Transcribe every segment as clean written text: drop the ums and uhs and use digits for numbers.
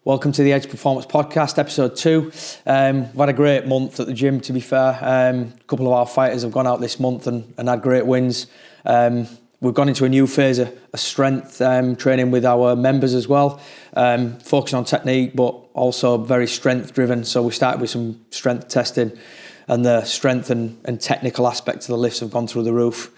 Welcome to the Edge Performance Podcast, episode 2. We've had a great month at the gym, to be fair. A couple of our fighters have gone out this month and had great wins. We've gone into a new phase of strength training with our members as well, focusing on technique, but also very strength driven. So we started with some strength testing, and the strength and technical aspects of the lifts have gone through the roof.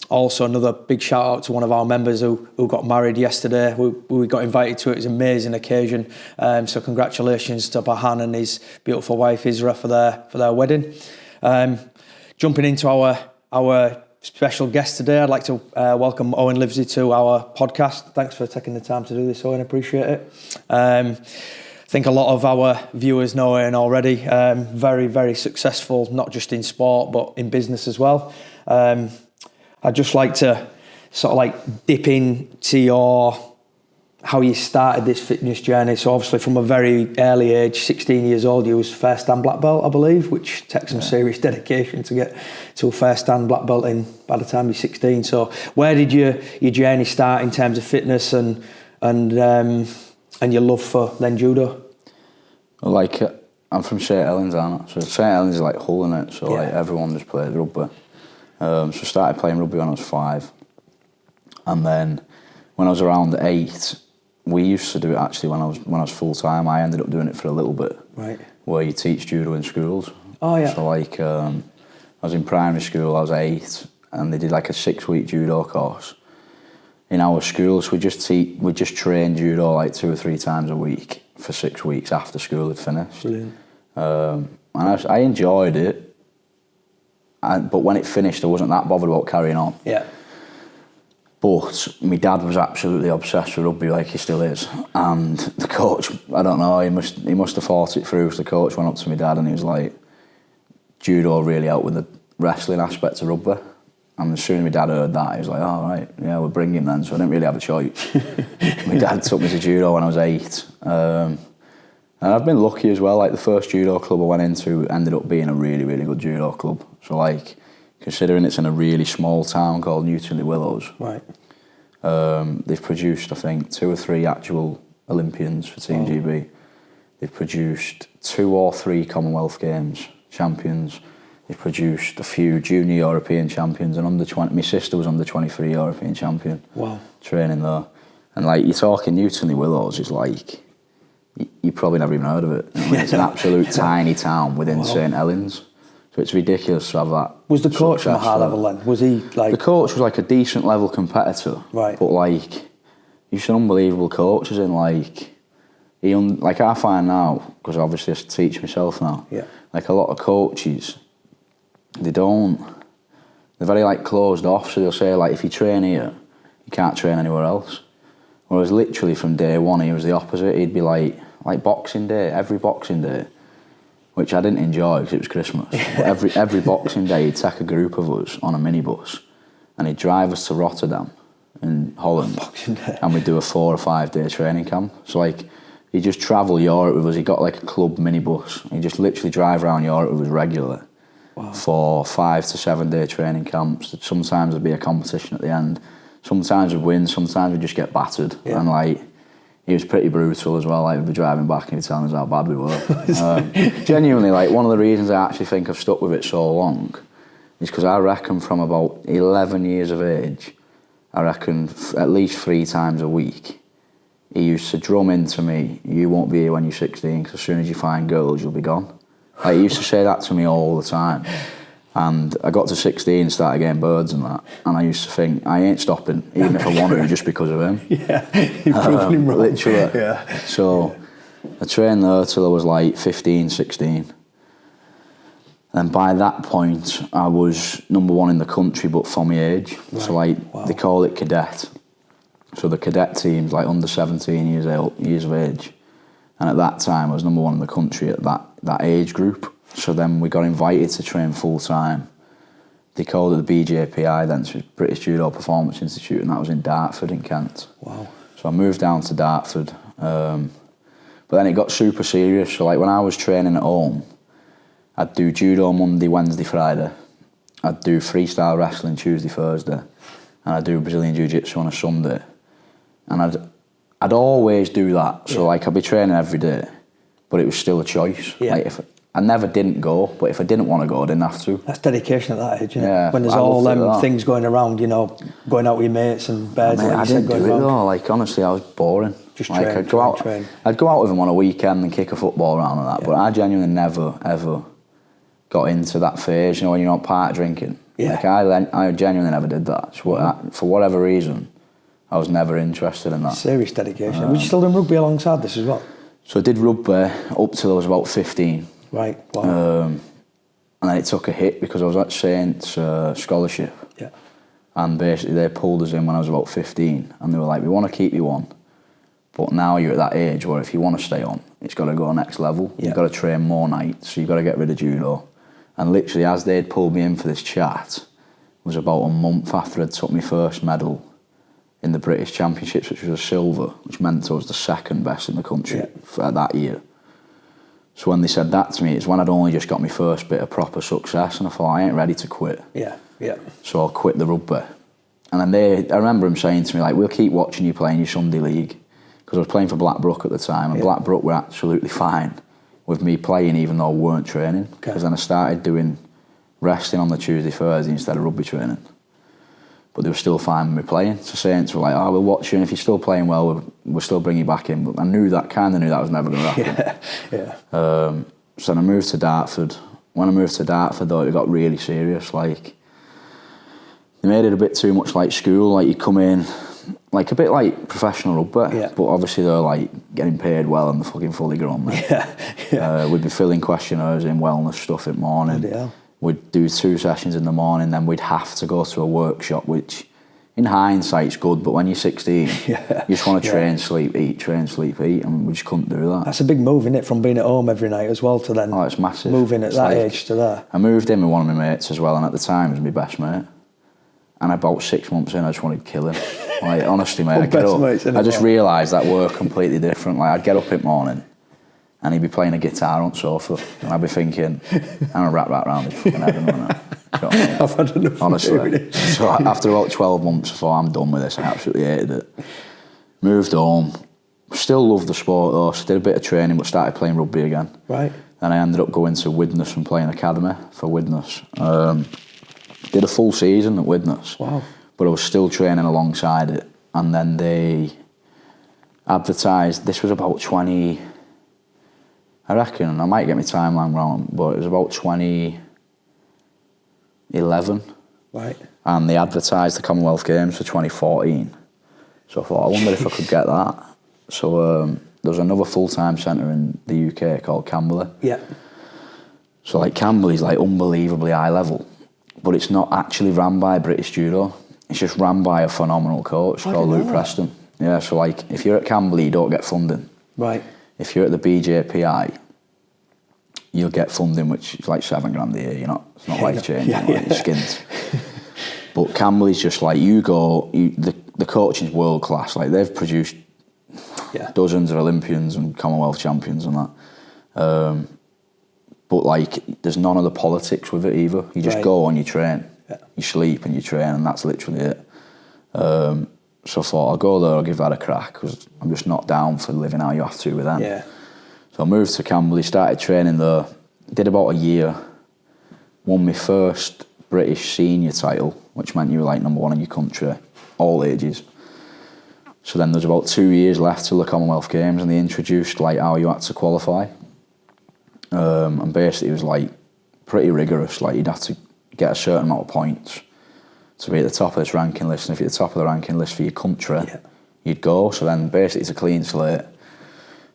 Also, another big shout out to one of our members who got married yesterday. We got invited to it. It was an amazing occasion. So congratulations to Bahan and his beautiful wife Isra for their wedding. Jumping into our special guest today, I'd like to welcome Owen Livesey to our podcast. Thanks for taking the time to do this, Owen. Appreciate it. I think a lot of our viewers know Owen already. Very, very successful, not just in sport but in business as well. I'd just like to sort of like dip into how you started this fitness journey. So obviously from a very early age, 16 years old, you was first dan black belt, I believe, which takes some serious dedication to get to a first dan black belt in by the time you're 16. So where did your journey start in terms of fitness and your love for then judo? Like I'm from St Helens, aren't I? So St Helens is like Hull, innit? So like everyone just plays rugby. So I started playing rugby when I was 5, and then when I was around 8, we used to do it actually when I was full time. I ended up doing it for a little bit, right? Where you teach judo in schools. Oh yeah. So like I was in primary school. I was 8, and they did like a 6-week judo course in our school. So we just trained judo like 2 or 3 times a week for 6 weeks after school had finished. Brilliant. And I enjoyed it. But when it finished, I wasn't that bothered about carrying on. Yeah. But my dad was absolutely obsessed with rugby, like he still is. And the coach, I don't know, he must have thought it through. So the coach went up to my dad and he was like, "Judo really helped with the wrestling aspect of rugby." And as soon as my dad heard that, he was like, "Oh, right, yeah, we'll bring him then." So I didn't really have a choice. My dad took me to judo when I was 8. And I've been lucky as well. Like the first judo club I went into ended up being a really, really good judo club. So like, considering it's in a really small town called Newton-le-Willows, right? They've produced, I think, 2 or 3 actual Olympians for Team GB. They've produced 2 or 3 Commonwealth Games champions. They've produced a few junior European champions and under 20. My sister was under 23 European champion. Wow. Training there, and like you're talking Newton-le-Willows is like. You probably never even heard of it. You know, it's an absolute tiny town within St Helens. So it's ridiculous to have that. Was the coach from a high level then? Was he like... The coach was like a decent level competitor. Right. But like, he's some unbelievable coaches in like... Like I find now, because obviously I teach myself now, like a lot of coaches, they're very like closed off. So they'll say like, if you train here, you can't train anywhere else. Whereas literally from day one, he was the opposite. He'd be like Boxing Day, every Boxing Day, which I didn't enjoy because it was Christmas. But every Boxing Day, he'd take a group of us on a minibus and he'd drive us to Rotterdam in Holland, and we'd do a 4 or 5 day training camp. So like, he'd just travel Europe with us. He got like a club minibus. He'd just literally drive around Europe with us regularly for 5 to 7 day training camps. Sometimes there'd be a competition at the end. Sometimes we'd win, sometimes we'd just get battered. Yeah. And like, he was pretty brutal as well. Like, we'd be driving back and he'd tell us how bad we were. Genuinely, like, one of the reasons I actually think I've stuck with it so long is because I reckon from about 11 years of age, I reckon at least 3 times a week, he used to drum into me, "You won't be here when you're 16, because as soon as you find girls, you'll be gone." Like, he used to say that to me all the time. And I got to 16 and started getting birds and that. And I used to think, I ain't stopping, even if I want to, just because of him. Yeah, you've proven him wrong. Literally. Yeah. So I trained there till I was like 15, 16. And by that point, I was number 1 in the country, but for my age. Right. So like, they call it cadet. So the cadet team's like under 17 years of age. And at that time, I was number 1 in the country at that age group. So then we got invited to train full time. They called it the BJPI then, so British Judo Performance Institute, and that was in Dartford in Kent. Wow. So I moved down to Dartford. But then it got super serious. So like when I was training at home, I'd do judo Monday, Wednesday, Friday. I'd do freestyle wrestling Tuesday, Thursday. And I'd do Brazilian Jiu-Jitsu on a Sunday. And I'd always do that. So like I'd be training every day, but it was still a choice. Yeah. Like if I never didn't go, but if I didn't want to go, I didn't have to. That's dedication at that age, isn't Yeah, it? When there's I all loved them it, things going around, you know, going out with your mates and birds. Mate, like I you said, didn't going do it around. though. Like honestly, I was boring. Just like train, I'd go out. train. I'd go out with him on a weekend and kick a football around and that. Yeah. But I genuinely never ever got into that phase. You know, when you're not part drinking. Yeah. Like I genuinely never did that. So for whatever reason, I was never interested in that. Serious dedication. Was you still doing rugby alongside this as well? So I did rugby up till I was about 15. Right. Wow. And then it took a hit because I was at Saints scholarship. Yeah. And basically they pulled us in when I was about 15 and they were like, we want to keep you on, but now you're at that age where if you want to stay on, it's got to go next level. Yeah. You've got to train more nights, so you've got to get rid of judo. And literally as they'd pulled me in for this chat, it was about a month after I'd took my first medal in the British Championships, which was a silver, which meant I was the second best in the country for that year. So when they said that to me, it's when I'd only just got my first bit of proper success and I thought, I ain't ready to quit. Yeah, yeah. So I'll quit the rugby. And then I remember him saying to me, like, we'll keep watching you play in your Sunday league. Because I was playing for Blackbrook at the time, and Blackbrook were absolutely fine with me playing even though I weren't training. Because then I started doing resting on the Tuesday, Thursday instead of rugby training. But they were still fine with me playing. So Saints were like, oh, we'll watch you, and if you're still playing well, we'll still bring you back in. But I kind of knew that was never going to happen. So then I moved to Dartford. When I moved to Dartford, though, it got really serious. Like, they made it a bit too much like school. Like, you come in, like a bit like professional rugby, but obviously they're like getting paid well and they're fucking fully grown. We'd be filling questionnaires in wellness stuff in the morning. We'd do 2 sessions in the morning, then we'd have to go to a workshop, which in hindsight's good, but when you're 16, you just want to train, sleep, eat, and we just couldn't do that. That's a big move, isn't it, from being at home every night as well to then it's massive. Moving at that age to there. I moved in with one of my mates as well, and at the time he was my best mate. And about 6 months in, I just wanted to kill him. Like, honestly, mate, I just realised that we're completely different. Like, I'd get up in the morning, and he'd be playing a guitar on the sofa, and I'd be thinking, I'm gonna wrap that round his fucking head and run out. I've had enough. Honestly. So after about 12 months, I thought, I'm done with this. I absolutely hated it. Moved home. Still loved the sport though. So did a bit of training, but started playing rugby again. Right. Then I ended up going to Widnes and playing academy for Widnes. Did a full season at Widnes. Wow. But I was still training alongside it. And then they advertised, this was about 20, I reckon, I might get my timeline wrong, but it was about 2011. Right. And they advertised the Commonwealth Games for 2014. So I thought, I wonder if I could get that. So there was another full-time centre in the UK called Camberley. Yeah. So like Camberley's like unbelievably high level, but it's not actually ran by British Judo. It's just ran by a phenomenal coach called Luke Preston. Yeah, so like if you're at Camberley, you don't get funding. Right. If you're at the BJPI, you'll get funding, which is like $7,000 a year. It's not life-changing, your skins. But Camberley's just like, the coaching's world class. Like they've produced dozens of Olympians and Commonwealth champions and that. But like, there's none of the politics with it either. You just go and you train. Yeah. You sleep and you train, and that's literally it. So I thought, I'll go there, I'll give that a crack, because I'm just not down for living how you have to with them. Yeah. So I moved to Camberley, started training there, did about a year, won my first British senior title, which meant you were like number 1 in your country, all ages. So then there's about 2 years left till the Commonwealth Games, and they introduced like how you had to qualify. And basically it was like pretty rigorous, like you'd have to get a certain amount of points to be at the top of this ranking list, and if you're at the top of the ranking list for your country, you'd go. So then basically it's a clean slate.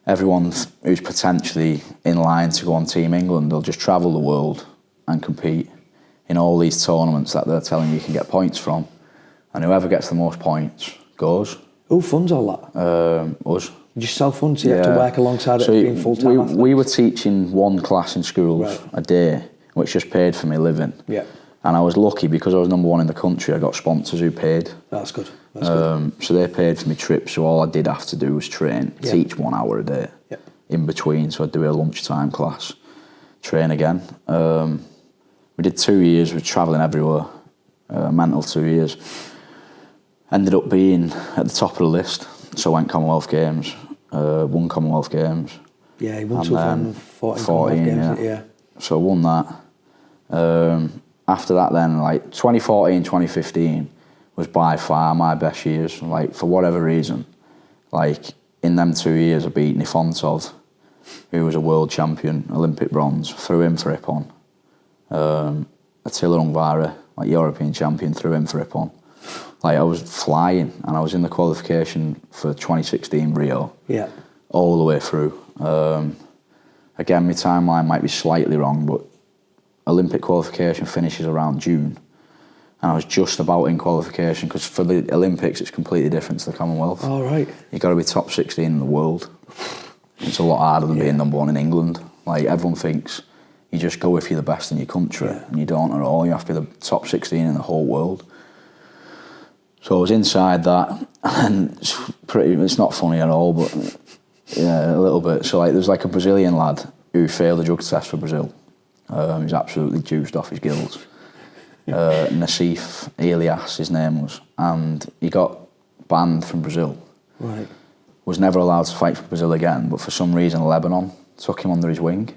Everyone who's potentially in line to go on Team England, they'll just travel the world and compete in all these tournaments that they're telling you can get points from, and whoever gets the most points goes. Who funds all that? Us. Just self-fund, so you have to work alongside it being full-time? We were teaching one class in schools a day, which just paid for me living. Yeah. And I was lucky because I was number 1 in the country. I got sponsors who paid. That's good. That's good. So they paid for my trip. So all I did have to do was train, teach 1 hour a day in between. So I'd do a lunchtime class, train again. We did 2 years. We were travelling everywhere. Mental 2 years. Ended up being at the top of the list. So I went Commonwealth Games, won Commonwealth Games. Yeah, he won 2014 Commonwealth Games, yeah. So I won that. After that then, like 2014, 2015 was by far my best years. Like, for whatever reason, like, in them 2 years I beat Nifontov, who was a world champion, Olympic bronze, threw him for Ippon. Attila Ungvara, like European champion, threw him for Ippon. Like, I was flying, and I was in the qualification for 2016 Rio. Yeah. All the way through. Again, my timeline might be slightly wrong, but Olympic qualification finishes around June. And I was just about in qualification, because for the Olympics it's completely different to the Commonwealth. Oh, right. You've got to be top 16 in the world. It's a lot harder than being number one in England. Like, everyone thinks you just go if you're the best in your country, and you don't at all. You have to be the top 16 in the whole world. So I was inside that, and it's not funny at all, but yeah, a little bit. So, like, there's like a Brazilian lad who failed the drug test for Brazil. He's absolutely juiced off his gills. Nassif Elias, his name was, and he got banned from Brazil. Right. Was never allowed to fight for Brazil again, but for some reason Lebanon took him under his wing.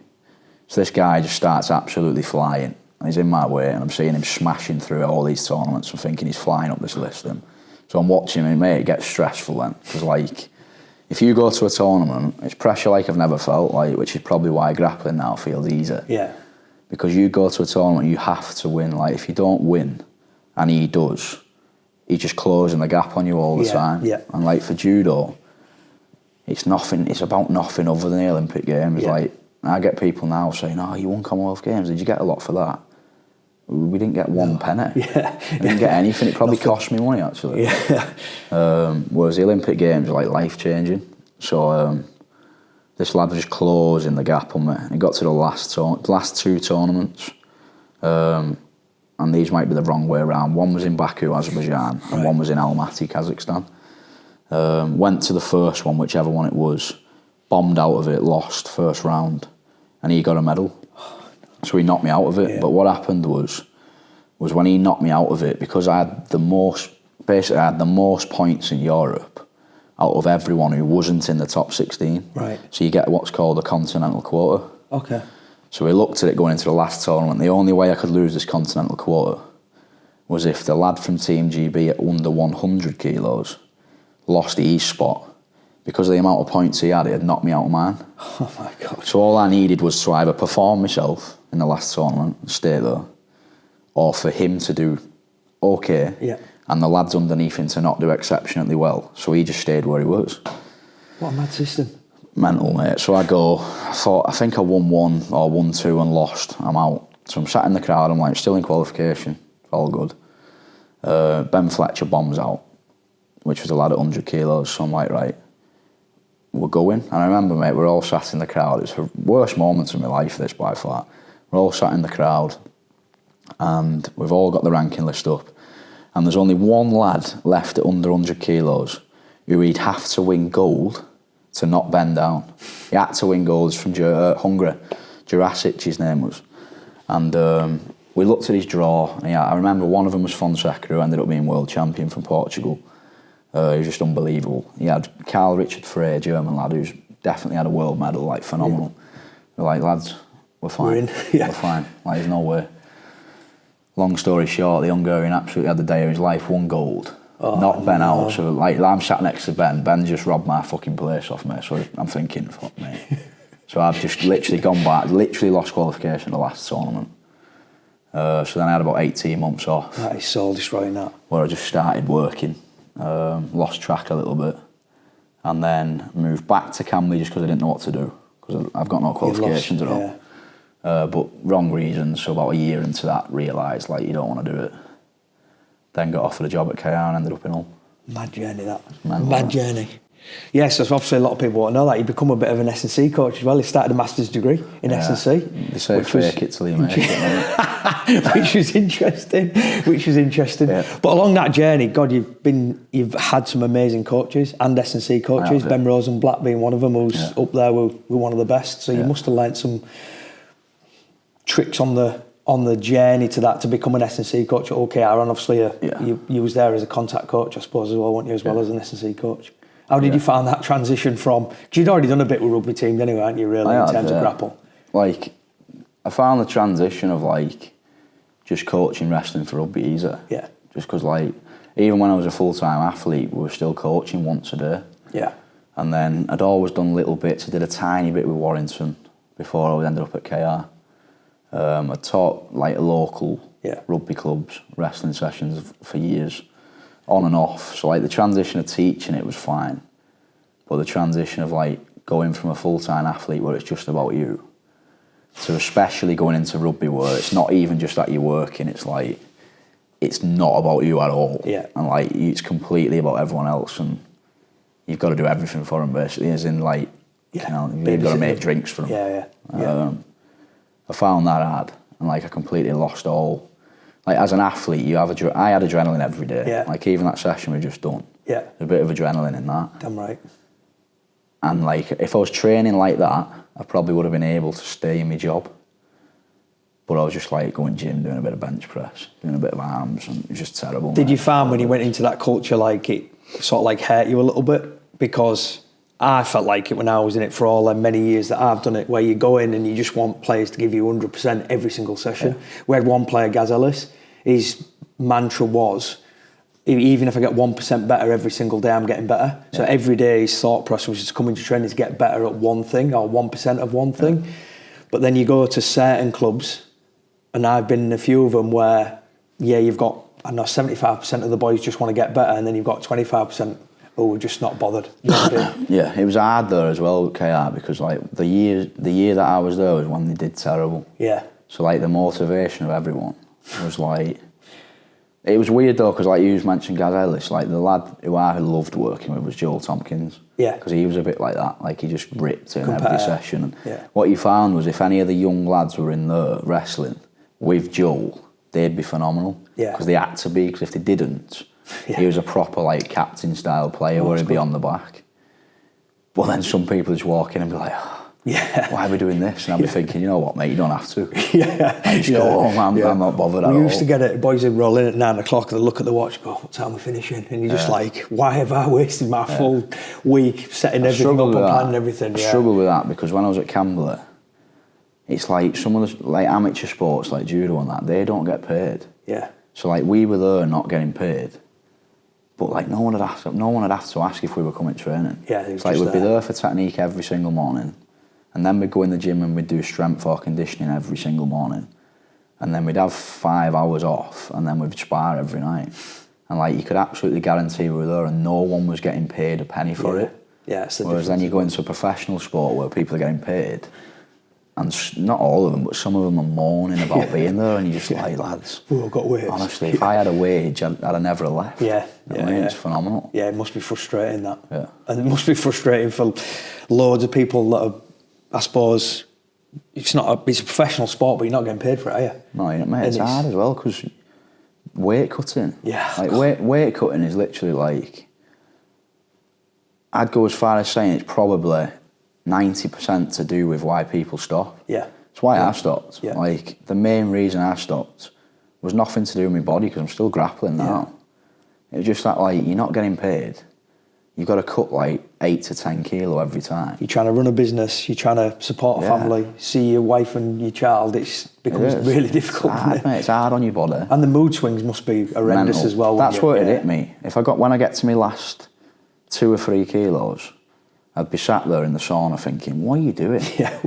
So this guy just starts absolutely flying, and he's in my way, and I'm seeing him smashing through all these tournaments and thinking he's flying up this list. So I'm watching him, mate, it gets stressful then, because, like, if you go to a tournament, it's pressure like I've never felt, like, which is probably why grappling now feels easier. Yeah. Because you go to a tournament, you have to win. Like, if you don't win, and he does, he's just closing the gap on you all the time. Yeah. And, like, for judo, it's nothing. It's about nothing other than the Olympic Games. Yeah. Like, I get people now saying, "Oh, you won Commonwealth Games. Did you get a lot for that?" We didn't get one penny. Yeah. We didn't get anything. It probably cost me money, actually. Yeah. Whereas the Olympic Games are like life changing. So this lad was just closing the gap on me. He got to the last two tournaments, and these might be the wrong way around. One was in Baku, Azerbaijan, and one was in Almaty, Kazakhstan. Went to the first one, whichever one it was, bombed out of it, lost first round, and he got a medal. So he knocked me out of it. Yeah. But what happened was when he knocked me out of it, because I had the most points in Europe out of everyone who wasn't in the top 16. Right. So you get what's called a continental quota. Okay. So we looked at it going into the last tournament. The only way I could lose this continental quota was if the lad from Team GB at under 100 kilos lost the East spot. Because of the amount of points he had knocked me out of mine. Oh my God. So all I needed was to either perform myself in the last tournament and stay there, or for him to do okay, and the lads underneath him to not do exceptionally well. So he just stayed where he was. What a mad system. Mental, mate. So I think I won one or won two and lost. I'm out. So I'm sat in the crowd, I'm like, still in qualification, all good. Ben Fletcher bombs out, which was a lad at 100 kilos. So I'm like, right, we're going. And I remember, mate, we're all sat in the crowd. It's the worst moments of my life, this, by far. We're all sat in the crowd, and we've all got the ranking list up. And there's only one lad left at under 100 kilos who he'd have to win gold to knock Ben down. He had to win gold from Hungary. Jurasic, his name was. And we looked at his draw. And I remember one of them was Fonseca, who ended up being world champion from Portugal. He was just unbelievable. He had Carl Richard Frey, German lad, who's definitely had a world medal, like, phenomenal. We're like, lads, we're fine. We're fine. Like, there's no way. Long story short, the Hungarian absolutely had the day of his life, won gold. Knocked Ben out. So, like, I'm sat next to Ben. Ben just robbed my fucking place off me. So I'm thinking, fuck me. So I've just literally gone back, literally lost qualification the last tournament. So then I had about 18 months off. That is soul destroying, that. Where I just started working. Lost track a little bit, and then moved back to Camley just because I didn't know what to do, because I've got no qualifications at all. But wrong reasons. So about a year into that, realised, like, you don't want to do it. Then got offered a job at KR and ended up in Hull. Mad journey, that. Mad journey. Yes, so obviously a lot of people want to know that. You become a bit of an S&C coach as well. He started a master's degree in S&C. They say fake it till you make it. Which was interesting. Yeah. But along that journey, God, you've had some amazing coaches and S&C coaches. Ben Rosenblatt being one of them, who's up there with one of the best. So you must have learnt some tricks on the journey to that, to become an S&C coach at OKR, and obviously you was there as a contact coach, I suppose, as well, weren't you, as well as an S&C coach? How did you find that transition from... Because you'd already done a bit with rugby teams anyway, hadn't you, really, in terms of grapple? Like, I found the transition of, like, just coaching wrestling for rugby easier. Yeah. Just because, like, even when I was a full-time athlete, we were still coaching once a day. Yeah. And then I'd always done little bits. I did a tiny bit with Warrington before I ended up at KR. I taught, like, local rugby clubs, wrestling sessions for years, on and off. So, like, the transition of teaching it was fine. But the transition of, like, going from a full-time athlete where it's just about you to especially going into rugby where it's not even just that you're working, it's like, it's not about you at all. Yeah. And, like, it's completely about everyone else, and you've got to do everything for them, basically, as in, like, you know, you've got to make drinks for them. I found that hard, and, like, I completely lost all... Like, as an athlete, I had adrenaline every day. Yeah. Like, even that session we just done. Yeah. There's a bit of adrenaline in that. Damn right. And, like, if I was training like that, I probably would have been able to stay in my job. But I was just, like, going gym, doing a bit of bench press, doing a bit of arms, and it was just terrible. Did you find when you went into that culture, like, it sort of, like, hurt you a little bit? Because I felt like it when I was in it for all the many years that I've done it, where you go in and you just want players to give you 100% every single session. Yeah. We had one player, Gaz Ellis, his mantra was, even if I get 1% better every single day, I'm getting better. Yeah. So every day his thought process was just coming to training to get better at one thing, or 1% of one thing. But then you go to certain clubs, and I've been in a few of them where, you've got, I don't know, 75% of the boys just want to get better, and then you've got 25% who are just not bothered. Yeah, it was hard there as well with KR, because, like, the year that I was there was when they did terrible. Yeah. So, like, the motivation of everyone was, like... It was weird, though, because, like, you just mentioned Gaz Ellis, like, the lad who I loved working with was Joel Tompkins. Yeah. Because he was a bit like that. Like, he just ripped in every session. And what you found was if any of the young lads were in there wrestling with Joel, they'd be phenomenal. Yeah. Because they had to be, because if they didn't, he was a proper, like, captain-style player where he'd be on the back. But then some people just walk in and be like, why are we doing this? And I'd be thinking, you know what, mate, you don't have to. Just go home, I'm not bothered at all. We used to get it, boys would roll in at 9 o'clock and look at the watch, go, what time are we finishing? And you're just like, why have I wasted my full week setting everything up and planning everything? I struggle with that, because when I was at Camberley, it's like some of the, like, amateur sports like judo and that, they don't get paid. Yeah. So, like, we were there not getting paid, but, like, no one had have to ask if we were coming training. Yeah, it's like we'd be there for technique every single morning, and then we'd go in the gym and we'd do strength or conditioning every single morning, and then we'd have 5 hours off, and then we'd spar every night. And, like, you could absolutely guarantee we were there and no one was getting paid a penny for it. Yeah, whereas then you go into a professional sport where people are getting paid, and not all of them, but some of them are moaning about being there, and you're just like, lads, we've all got wages. Honestly, if I had a wage, I'd have never left. It's phenomenal. Yeah, it must be frustrating, that. Yeah. And it must be frustrating for loads of people that are, I suppose, it's a professional sport, but you're not getting paid for it, are you? No, mate, it's hard as well, because weight cutting. Yeah. Like, weight cutting is literally like, I'd go as far as saying it's probably 90% to do with why people stop. Yeah. It's why I stopped. Yeah. Like, the main reason I stopped was nothing to do with my body, because I'm still grappling now. It was just that, like, you're not getting paid. You've got to cut, like, 8 to 10 kilo every time. You're trying to run a business, you're trying to support a family, see your wife and your child, it becomes really difficult. It's hard, mate. It's hard on your body. And the mood swings must be horrendous as well. That's what it hit me. When I get to my last 2 or 3 kilos, I'd be sat there in the sauna thinking, what are you doing?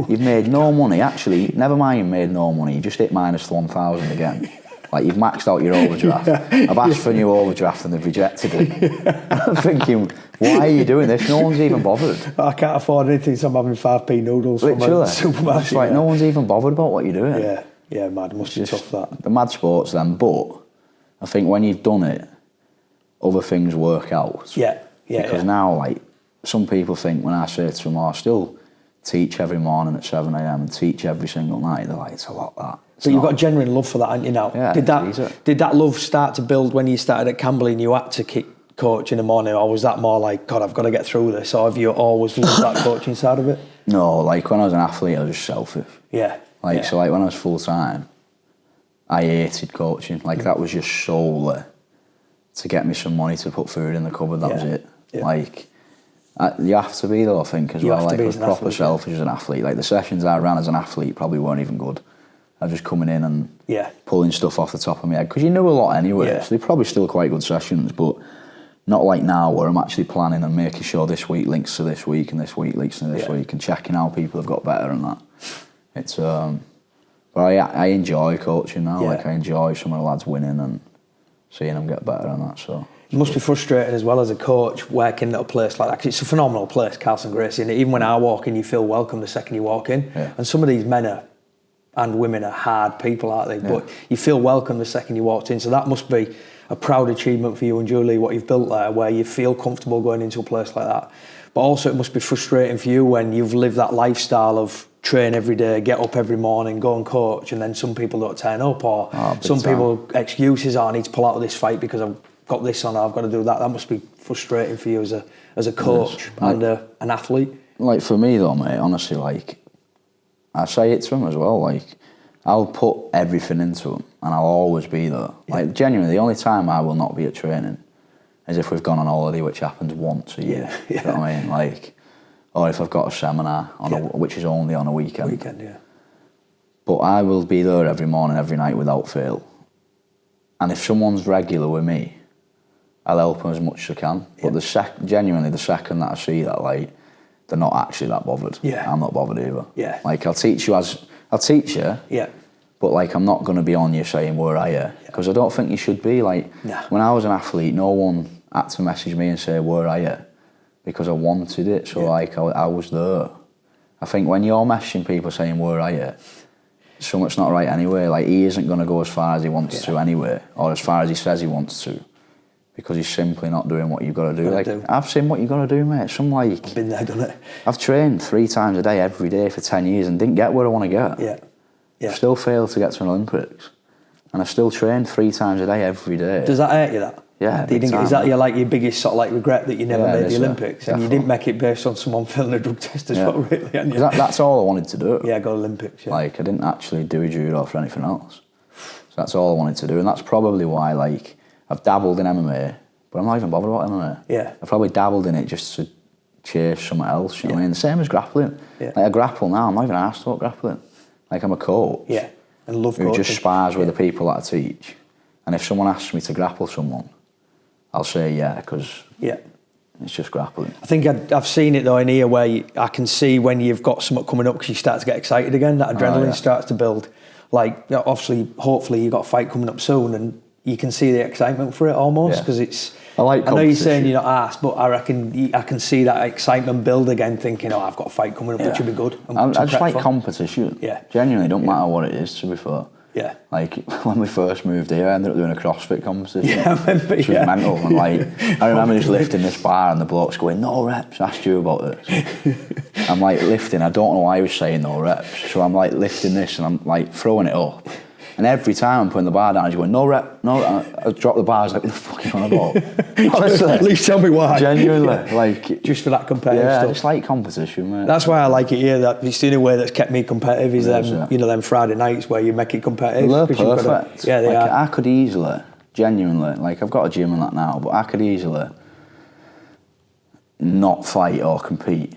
You've made no money. Actually, never mind you've made no money, you just hit minus 1,000 again. Like, you've maxed out your overdraft. I've asked for a new overdraft and they've rejected it. I'm thinking, why are you doing this? No one's even bothered. I can't afford anything, so I'm having 5p noodles from a supermarket. It's like, no one's even bothered about what you're doing. Yeah, mad. It must be tough, that. The mad sports then, but I think when you've done it, other things work out. Because now, like, some people think when I say to them, I still teach every morning at 7 a.m. and teach every single night, they're like, it's a lot, that. But you've got a genuine love for that, haven't you, now? Yeah, did that love start to build when you started at Camberley and you had to kick coach in the morning, or was that more like, God, I've got to get through this, or have you always loved that coaching side of it? No, like, when I was an athlete, I was just selfish. So, like, when I was full-time, I hated coaching. Like, that was just solely to get me some money to put food in the cupboard, that was it. Like, You have to be though, I think, as well. Like, I was proper selfish as an athlete. Like, the sessions I ran as an athlete probably weren't even good. I was just coming in and pulling stuff off the top of my head, because you knew a lot anyway. So they're probably still quite good sessions, but not like now where I'm actually planning and making sure this week links to this week and this week links to this week, and checking how people have got better and that. It's but I enjoy coaching now. Like, I enjoy some of the lads winning and seeing them get better and that. So it must be frustrating as well as a coach working at a place like that, 'cause it's a phenomenal place, Carlton Gracie, and even when I walk in, you feel welcome the second you walk in. And some of these men and women are hard people, aren't they? But you feel welcome the second you walked in. So that must be a proud achievement for you and Julie, what you've built there, where you feel comfortable going into a place like that. But also it must be frustrating for you when you've lived that lifestyle of train every day, get up every morning, go and coach, and then some people don't turn up, or some people excuses are, I need to pull out of this fight because I've got this on, I've got to do that. That must be frustrating for you as a coach and an athlete. Like, for me though, mate, honestly, like, I say it to them as well, like, I'll put everything into them and I'll always be there. Like, genuinely, the only time I will not be at training is if we've gone on holiday, which happens once a year. You know what I mean? Like, or if I've got a seminar on which is only on a weekend. But I will be there every morning, every night without fail. And if someone's regular with me, I'll help them as much as I can. But genuinely, the second that I see that, like, they're not actually that bothered. I'm not bothered either. Like, I'll teach you. But, like, I'm not going to be on you saying, where are you? Because I don't think you should be. Like, when I was an athlete, no one had to message me and say, where are you? Because I wanted it. So, like, I was there. I think when you're messaging people saying, where are you? Something's not right anyway. Like, he isn't going to go as far as he wants to anyway, or as far as he says he wants to, because he's simply not doing what you've got to do. Like, I've seen what you've got to do, mate. I've been there, done it. I've trained 3 times a day every day for 10 years and didn't get where I want to get. I still failed to get to an Olympics, and I still trained 3 times a day every day. Does that hurt you, that? Yeah, is that your biggest sort of like regret, that you never made the Olympics, and you didn't make it based on someone failing a drug test as well, really? That's all I wanted to do. Go Olympics. Like, I didn't actually do judo for anything else, so that's all I wanted to do, and that's probably why, like, I've dabbled in MMA, but I'm not even bothered about MMA. I've probably dabbled in it just to chase something else. You know what I mean? The same as grappling. Like, I grapple now. I'm not even asked about grappling. Like, I'm a coach. And love who coaching. Just spars with the people that I teach, and if someone asks me to grapple someone, I'll say because it's just grappling. I think I've seen it though in here where I can see when you've got something coming up, because you start to get excited again, that adrenaline starts to build. Like, obviously, hopefully you've got a fight coming up soon, and you can see the excitement for it almost, because it's... I know you're saying you're not asked, but I reckon I can see that excitement build again, thinking, I've got a fight coming up, which will be good. I just like competition. Genuinely, don't matter what it is, to be fair. Like, when we first moved here, I ended up doing a CrossFit competition. I remember, which was mental. And, like, I remember just lifting this bar and the bloke's going, no reps, I asked you about this. I'm, like, lifting, I don't know why he was saying no reps. So I'm, like, lifting this and I'm, like, throwing it up. And every time I'm putting the bar down, he's going, no rep, no. I drop the bar, I was like, what the fuck are you on about? Honestly. At least tell me why. Genuinely. Like, just for that competitive stuff. I just like competition, mate. That's why I like it here. That it's the only way that's kept me competitive is them Friday nights where you make it competitive. They're perfect. They are. I could easily, genuinely, like, I've got a gym and that now, but I could easily not fight or compete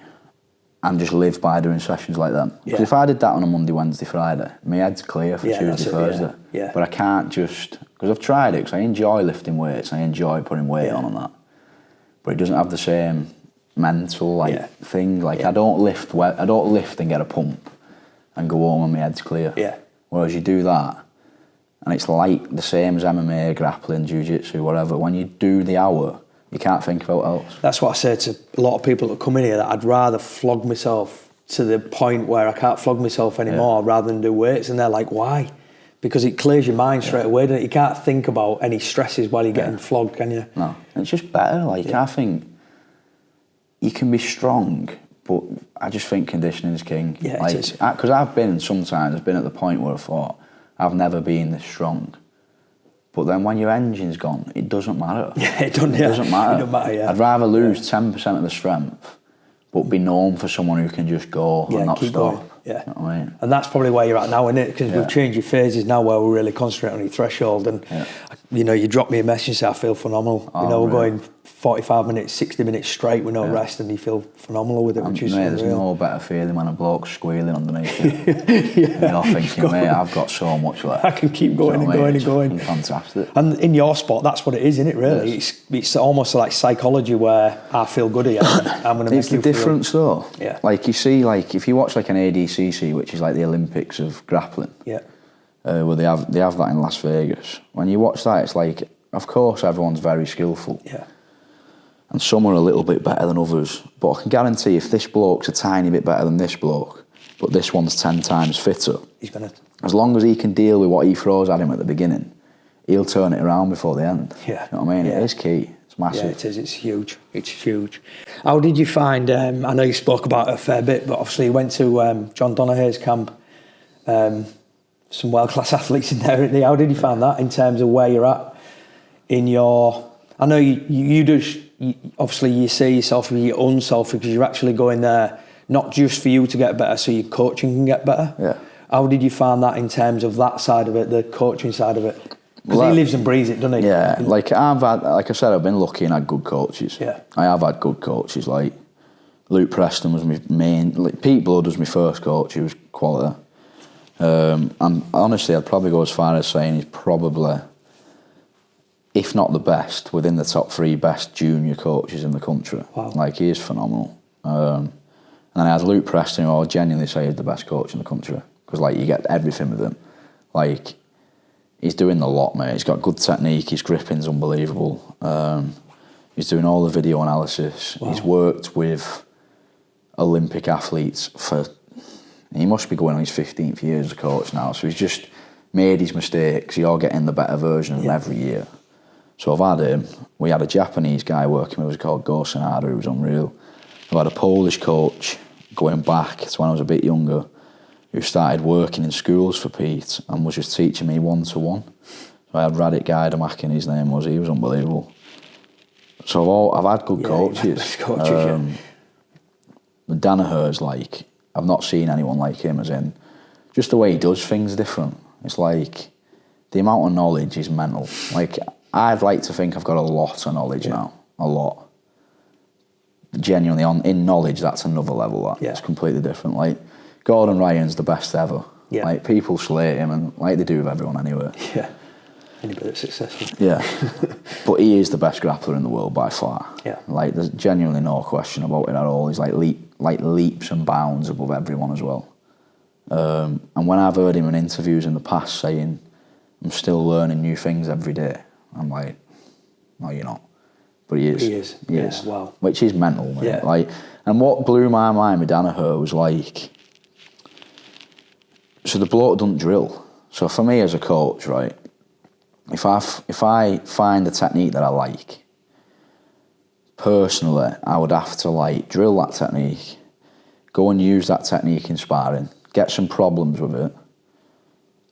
and just live by doing sessions like them. Because if I did that on a Monday, Wednesday, Friday, my head's clear for Tuesday, Thursday. But I can't just... Because I've tried it, because I enjoy lifting weights, I enjoy putting weight on and that. But it doesn't have the same mental thing. Like, I don't lift and get a pump and go home and my head's clear. Whereas you do that, and it's like the same as MMA, grappling, jiu-jitsu, whatever. When you do the hour, you can't think about else. That's what I say to a lot of people that come in here, that I'd rather flog myself to the point where I can't flog myself anymore rather than do weights. And they're like, why? Because it clears your mind straight away, doesn't it? You can't think about any stresses while you're getting flogged, can you? No, it's just better. Like, I think you can be strong, but I just think conditioning is king. Like, it is. Because I've been at the point where I thought, I've never been this strong. But then when your engine's gone, it doesn't matter. It doesn't matter. It doesn't matter, I'd rather lose 10% of the strength, but be known for someone who can just go and not stop. Going. You know what I mean? And that's probably where you're at now, isn't it? Because we've changed your phases now where we're really concentrating on your threshold. And, you know, you drop me a message and say, I feel phenomenal. We're going 45 minutes, 60 minutes straight with no rest, and you feel phenomenal with it, which is mate, there's no better feeling when a bloke's squealing underneath you. You're thinking, mate, I've got so much left. I can keep going and going and going. Fantastic. And in your sport, that's what it is, isn't it, really? Yes. It's almost like psychology where I feel good here, I'm going to make you feel... It's the difference, though. Yeah. Like, you see, like, if you watch, like, an ADCC, which is, like, the Olympics of grappling, where they have that in Las Vegas. When you watch that, it's like, of course, everyone's very skillful. Yeah. And some are a little bit better than others. But I can guarantee if this bloke's a tiny bit better than this bloke, but this one's 10 times fitter, he's gonna... as long as he can deal with what he throws at him at the beginning, he'll turn it around before the end. Yeah. You know what I mean? Yeah. It is key. It's massive. Yeah, it is. It's huge. It's huge. How did you find... I know you spoke about it a fair bit, but obviously you went to John Donaghy's camp. Some world-class athletes in there, isn't there? How did you find that in terms of where you're at in your... I know you do... obviously you see yourself as your own self because you're actually going there not just for you to get better, so your coaching can get better. Yeah. How did you find that in terms of that side of it, the coaching side of it? Because he lives and breathes it, doesn't he? Yeah, like I said, I've been lucky and had good coaches. Yeah. I have had good coaches. Like Luke Preston was my main. Like Pete Blood was my first coach. He was quality. And honestly, I'd probably go as far as saying he's probably, if not the best, within the top 3 best junior coaches in the country. Wow. Like, he is phenomenal. And then I had Luke Preston, who I would genuinely say is the best coach in the country. Because, like, you get everything with him. Like, he's doing a lot, mate. He's got good technique. His gripping's unbelievable. He's doing all the video analysis. Wow. He's worked with Olympic athletes for... He must be going on his 15th year as a coach now. So he's just made his mistakes. You're getting the better version of him every year. So I've had him. We had a Japanese guy working with us called Go Sanada, who was unreal. I've had a Polish coach going back to when I was a bit younger, who started working in schools for Pete and was just teaching me one-to-one. So I had Radek Gaidamak, his name was. He was unbelievable. So I've had good coaches. Danaher's like, I've not seen anyone like him, as in, just the way he does things different. It's like, the amount of knowledge is mental. Like, I'd like to think I've got a lot of knowledge now. A lot. Genuinely, in knowledge, that's another level. It's completely different. Like, Gordon Ryan's the best ever. Yeah. Like, people slate him, and like they do with everyone anyway. Yeah. Anybody that's successful. Yeah. But he is the best grappler in the world by far. Yeah. Like, there's genuinely no question about it at all. He's like leaps and bounds above everyone as well. And when I've heard him in interviews in the past saying, I'm still learning new things every day, I'm like, no, you're not. But he is. He is. He is. Wow. Which is mental. Yeah. Like, and what blew my mind with Danaher was like, so the bloke doesn't drill. So for me as a coach, right, if I find a technique that I like, personally, I would have to like drill that technique, go and use that technique in sparring, get some problems with it,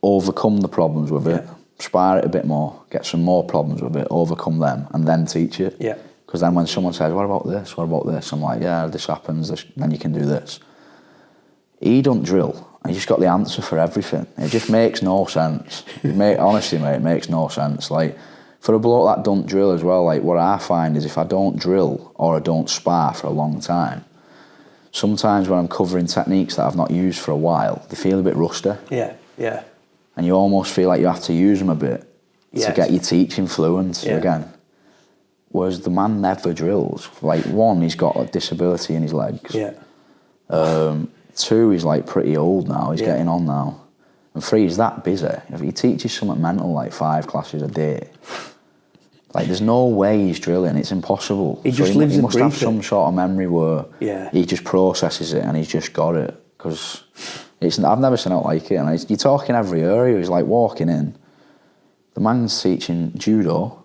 overcome the problems with it, spar it a bit more, get some more problems with it, overcome them, and then teach it. Yeah. Because then when someone says, what about this, what about this? I'm like, yeah, this happens, then you can do this. He don't drill. He's just got the answer for everything. It just makes no sense. Honestly, mate, it makes no sense. Like, for a bloke that don't drill as well, like, what I find is if I don't drill or I don't spar for a long time, sometimes when I'm covering techniques that I've not used for a while, they feel a bit rusty. Yeah, yeah. And you almost feel like you have to use them a bit to get your teaching fluent again. Whereas the man never drills. Like, 1, he's got a disability in his legs. Yeah. 2, he's like pretty old now, he's getting on now. And 3, he's that busy. If he teaches something mental like 5 classes a day, like there's no way he's drilling, it's impossible. He just lives he and must have breathes some sort of memory where he just processes it and he's just got it. Because I've never seen it like it. And you're talking every area, he's like walking in. The man's teaching judo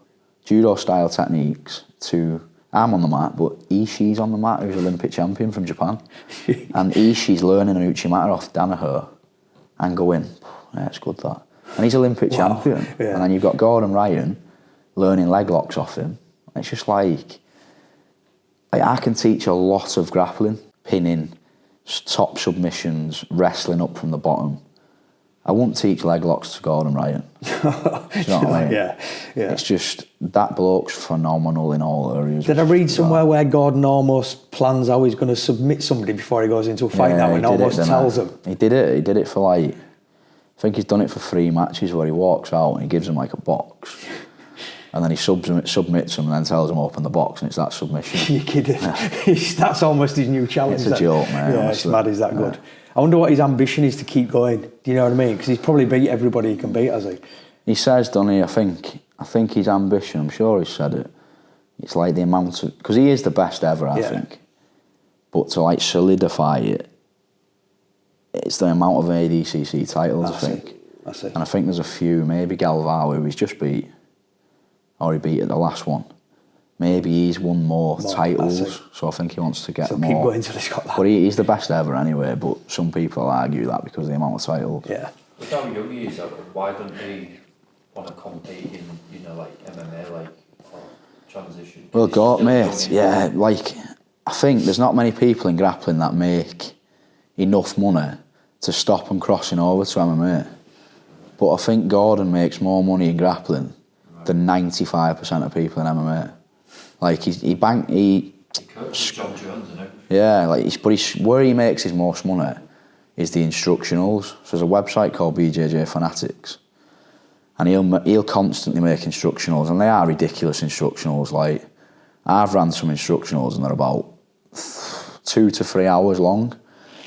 style techniques to... I'm on the mat, but Ishii's on the mat, who's Olympic champion from Japan. And Ishii's learning an Uchimata off Danaher and going, yeah, it's good that. And he's Olympic champion. Yeah. And then you've got Gordon Ryan learning leg locks off him. It's just like I can teach a lot of grappling, pinning, top submissions, wrestling up from the bottom. I wouldn't teach leg locks to Gordon Ryan. Do you know what I mean? Yeah. It's just, that bloke's phenomenal in all areas. Did I read somewhere where Gordon almost plans how he's going to submit somebody before he goes into a fight now and almost tells them? He did it for like, I think he's done it for 3 matches where he walks out and he gives him like a box. And then he submits him and then tells him open the box and it's that submission. You're kidding. That's almost his new challenge. It's a joke, man. Yeah, honestly. it's mad, he's that good. I wonder what his ambition is to keep going. Do you know what I mean? Because he's probably beat everybody he can beat, has he? He says, doesn't he? I think his ambition, I'm sure he said it, it's like the amount of, because he is the best ever, I think. But to like solidify it, it's the amount of ADCC titles, I think. That's it. And I think there's a few, maybe Galvao, who he's just beat, or he beat at the last one. Maybe he's won more titles, so I think he wants to get more. Keep going until he's got that. But he's the best ever anyway, but some people argue that because of the amount of titles. Yeah. With how young he is, why don't he want to compete in, like MMA, like, or transition? Well, God, mate, yeah, like, I think there's not many people in grappling that make enough money to stop them crossing over to MMA. But I think Gordon makes more money in grappling than 95% of people in MMA. Like, he coaches John Jones and everything. Yeah, like, where he makes his most money is the instructionals. So there's a website called BJJ Fanatics, and he'll constantly make instructionals, and they are ridiculous instructionals. Like, I've ran some instructionals and they're about 2 to 3 hours long.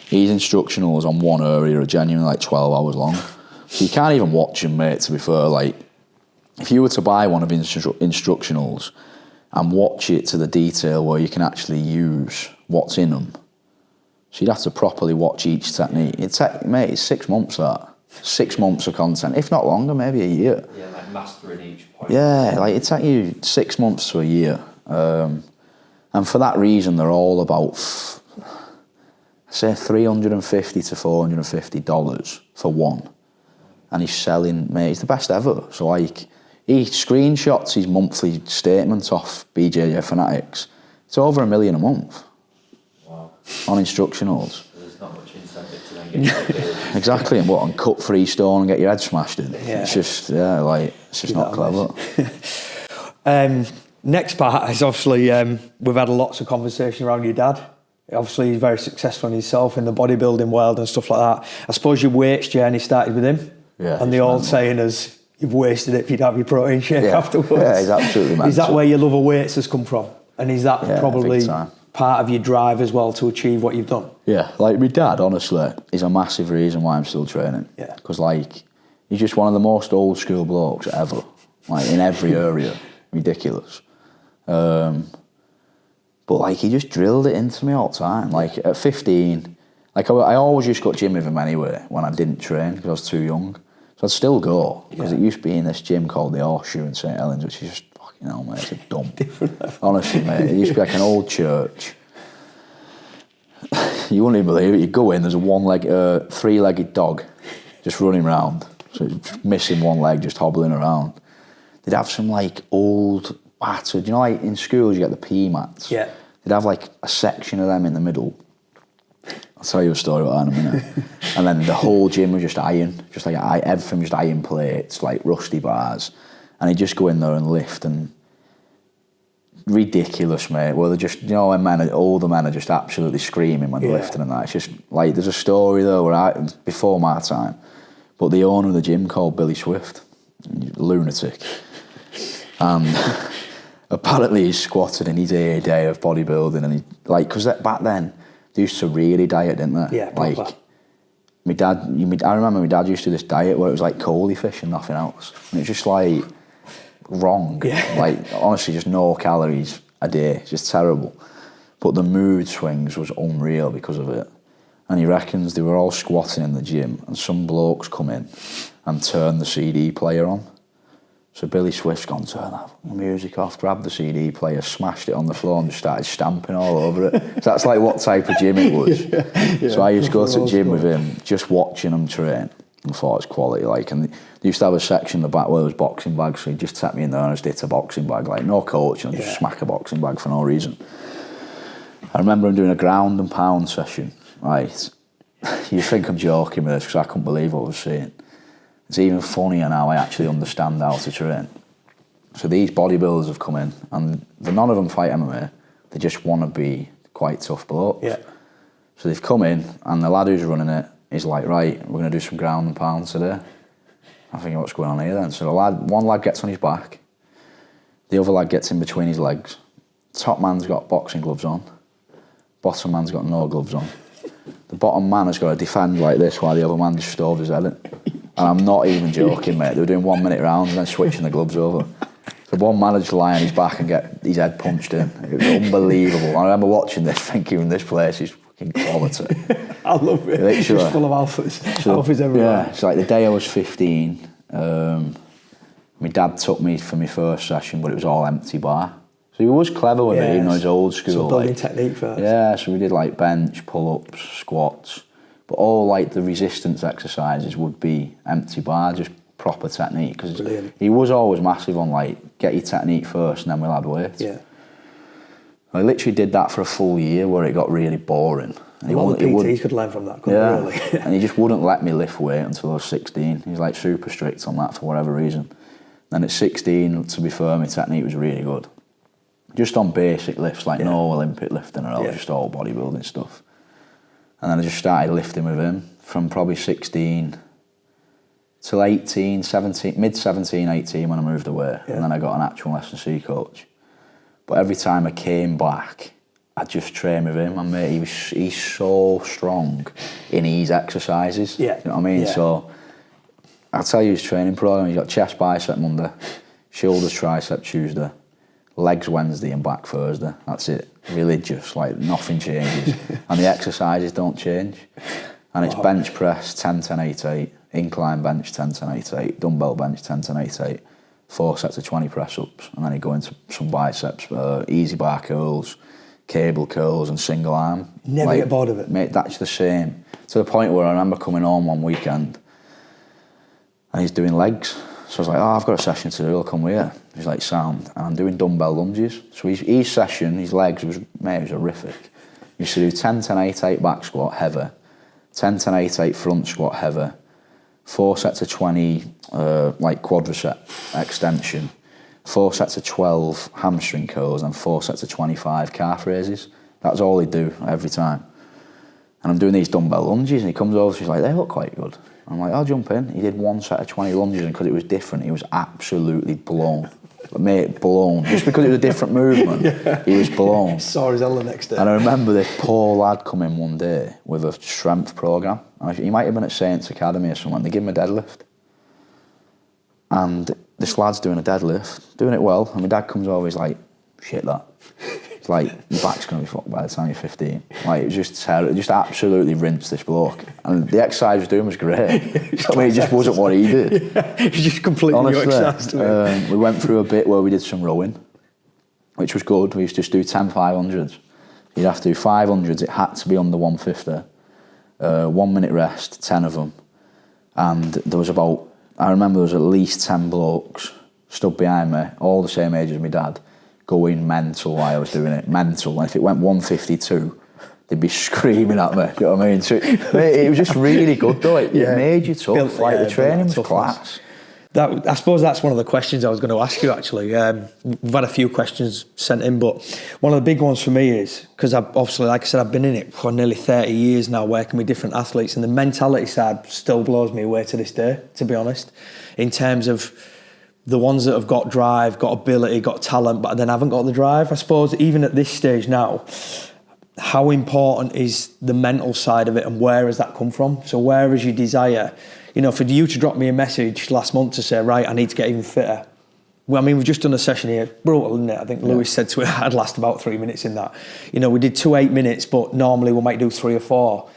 His instructionals on one area are genuinely like 12 hours long. So you can't even watch them, mate, to be fair. Like, if you were to buy one of his instructionals and watch it to the detail where you can actually use what's in them, so you'd have to properly watch each technique. Mate, it's 6 months, that. 6 months of content, if not longer, maybe a year. Yeah, like mastering each point. Yeah, like, it'd take you 6 months to a year. And for that reason, they're all about, say, $350 to $450 for one. And he's selling, mate, he's the best ever. So, like, he screenshots his monthly statement off BJJ Fanatics. It's over $1 million a month. Wow. On instructionals. There's not much incentive to then get paid. Exactly, and what, and cut free stone and get your head smashed in. Yeah. It's just, it's just not clever. Next part is obviously, we've had lots of conversation around your dad. Obviously, he's very successful in himself in the bodybuilding world and stuff like that. I suppose your weights journey started with him. Yeah. And the old saying is, you've wasted it if you'd have your protein shake afterwards. Yeah, he's absolutely mental. Is that where your love of weights has come from? And is that probably part of your drive as well to achieve what you've done? Yeah, like, my dad, honestly, is a massive reason why I'm still training. Yeah. Because, like, he's just one of the most old school blokes ever. Like, in every area. Ridiculous. But, like, he just drilled it into me all the time. Like, at 15, like, I always used to go to gym with him anyway when I didn't train because I was too young. So I'd still go, because it used to be in this gym called the Horseshoe in St Helens, which is just, fucking hell, mate, it's a dump. Honestly, mate, it used to be like an old church. You wouldn't even believe it. You go in, there's a three-legged dog just running around. So it's missing one leg, just hobbling around. They'd have some, like, old, battered, you know, like, in schools you get the P mats? Yeah. They'd have, like, a section of them in the middle. I'll tell you a story about that in a minute. And then the whole gym was just iron. Just like, everything was just iron plates, like rusty bars. And he'd just go in there and lift, and ridiculous, mate. Well, they're just, you know, when older men are just absolutely screaming when they're lifting and that. It's just, like, there's a story though where before my time, but the owner of the gym called Billy Swift, lunatic. And apparently he squatted in his day of bodybuilding, and he, like, because back then, they used to really diet, didn't they? Yeah, proper. Like, I remember my dad used to do this diet where it was like coley fish and nothing else. And it's just like wrong. Yeah. Like, honestly, just no calories a day. It's just terrible. But the mood swings was unreal because of it. And he reckons they were all squatting in the gym and some blokes come in and turn the CD player on. So Billy Swift's gone, turn that music off, grabbed the CD player, smashed it on the floor and just started stamping all over it. So that's like what type of gym it was. Yeah, so I used to go to the gym with him, just watching him train, and thought it was quality. Like, and they used to have a section in the back where there was boxing bags, so he'd just take me in there and just hit a boxing bag, like no coaching, just smack a boxing bag for no reason. I remember him doing a ground and pound session, right? You think I'm joking with this because I couldn't believe what I was seeing. it's even funnier now I actually understand how to train. So these bodybuilders have come in, and none of them fight MMA. They just want to be quite tough blokes. Yeah. So they've come in, and the lad who's running it is like, right, we're going to do some ground and pound today. I'm thinking, what's going on here then? So one lad gets on his back, the other lad gets in between his legs. Top man's got boxing gloves on, bottom man's got no gloves on. The bottom man has got to defend like this while the other man just stoved his head in. And I'm not even joking, mate. They were doing 1 minute rounds and then switching the gloves over. So one man would just lie on his back and get his head punched in. It was unbelievable. I remember watching this thinking, this place is fucking quality. I love it. Literally. It's just full of alphas. Alphas everywhere. Yeah, it's like the day I was 15, my dad took me for my first session, but it was all empty bar. So he was clever with it, even though he's old school. So building technique first. Yeah, so we did like bench, pull-ups, squats, but all like the resistance exercises would be empty bar, just proper technique. Because he was always massive on like, get your technique first and then we'll add weight. Yeah. I literally did that for a full year where it got really boring. And a lot of PTs could learn from that, couldn't they, really? And he just wouldn't let me lift weight until I was 16. He's like super strict on that for whatever reason. Then at 16, to be fair, my technique was really good. Just on basic lifts, like no Olympic lifting or all, just all bodybuilding stuff. And then I just started lifting with him from probably 16 till 18, 17, mid-17, 18 when I moved away. And then I got an actual S&C coach. But every time I came back, I'd just train with him. And mate, he's so strong in his exercises. Yeah. You know what I mean? Yeah. So I'll tell you his training program. He's got chest, bicep Monday, shoulders, tricep Tuesday, legs Wednesday and back Thursday. That's it. Religious, like nothing changes. And the exercises don't change. And it's bench press 10, 10, 8, 8, incline bench 10, 10, 8, 8, dumbbell bench 10, 10, 8, 8, 4 sets of 20 press ups. And then you go into some biceps, easy bar curls, cable curls and single arm. Never get bored of it. Mate, that's the same. To the point where I remember coming home one weekend and he's doing legs. So I was like, oh, I've got a session to do, I'll come with you. He's like, sound. And I'm doing dumbbell lunges. So each session, his legs was horrific. He used to do 10, 10, 8, 8 back squat, heavy. 10, 10, 8, 8 front squat, heavy. 4 sets of 20, like quadricep extension. 4 sets of 12 hamstring curls and 4 sets of 25 calf raises. That's all he'd do every time. And I'm doing these dumbbell lunges and he comes over, he's like, they look quite good. I'm like, I'll jump in. He did 1 set of 20 lunges and because it was different, he was absolutely blown. Mate, blown. Just because it was a different movement, he was blown. Sore as hell the next day. And I remember this poor lad come in one day with a strength programme. He might have been at Saints Academy or something. They give him a deadlift. And this lad's doing a deadlift, doing it well. And my dad comes over, he's like, shit that. It's like, your back's going to be fucked by the time you're 15. Like, it was just terrible. It just absolutely rinsed this bloke. And the exercise he was doing was great. I mean, it just wasn't what he did. It was just completely new exercise to him. We went through a bit where we did some rowing, which was good. We used to just do 10 500s. You'd have to do 500s. It had to be under 150. 1 minute rest, 10 of them. And there was I remember there was at least 10 blokes stood behind me, all the same age as my dad, going mental while I was doing it. Mental. And if it went 152, they'd be screaming at me. Do you know what I mean? So it was just really good though. It made you tough. Like the training was class. I suppose that's one of the questions I was going to ask you actually. We've had a few questions sent in, but one of the big ones for me is, because obviously, like I said, I've been in it for nearly 30 years now, working with different athletes, and the mentality side still blows me away to this day, to be honest, in terms of the ones that have got drive, got ability, got talent, but then haven't got the drive. I suppose even at this stage now, how important is the mental side of it and where has that come from? So where is your desire? You know, for you to drop me a message last month to say, right, I need to get even fitter. Well, I mean, we've just done a session here, brutal, isn't it? I think Lewis said to it, I'd last about 3 minutes in that. You know, we did 2 8 minutes, but normally we might do 3 or 4.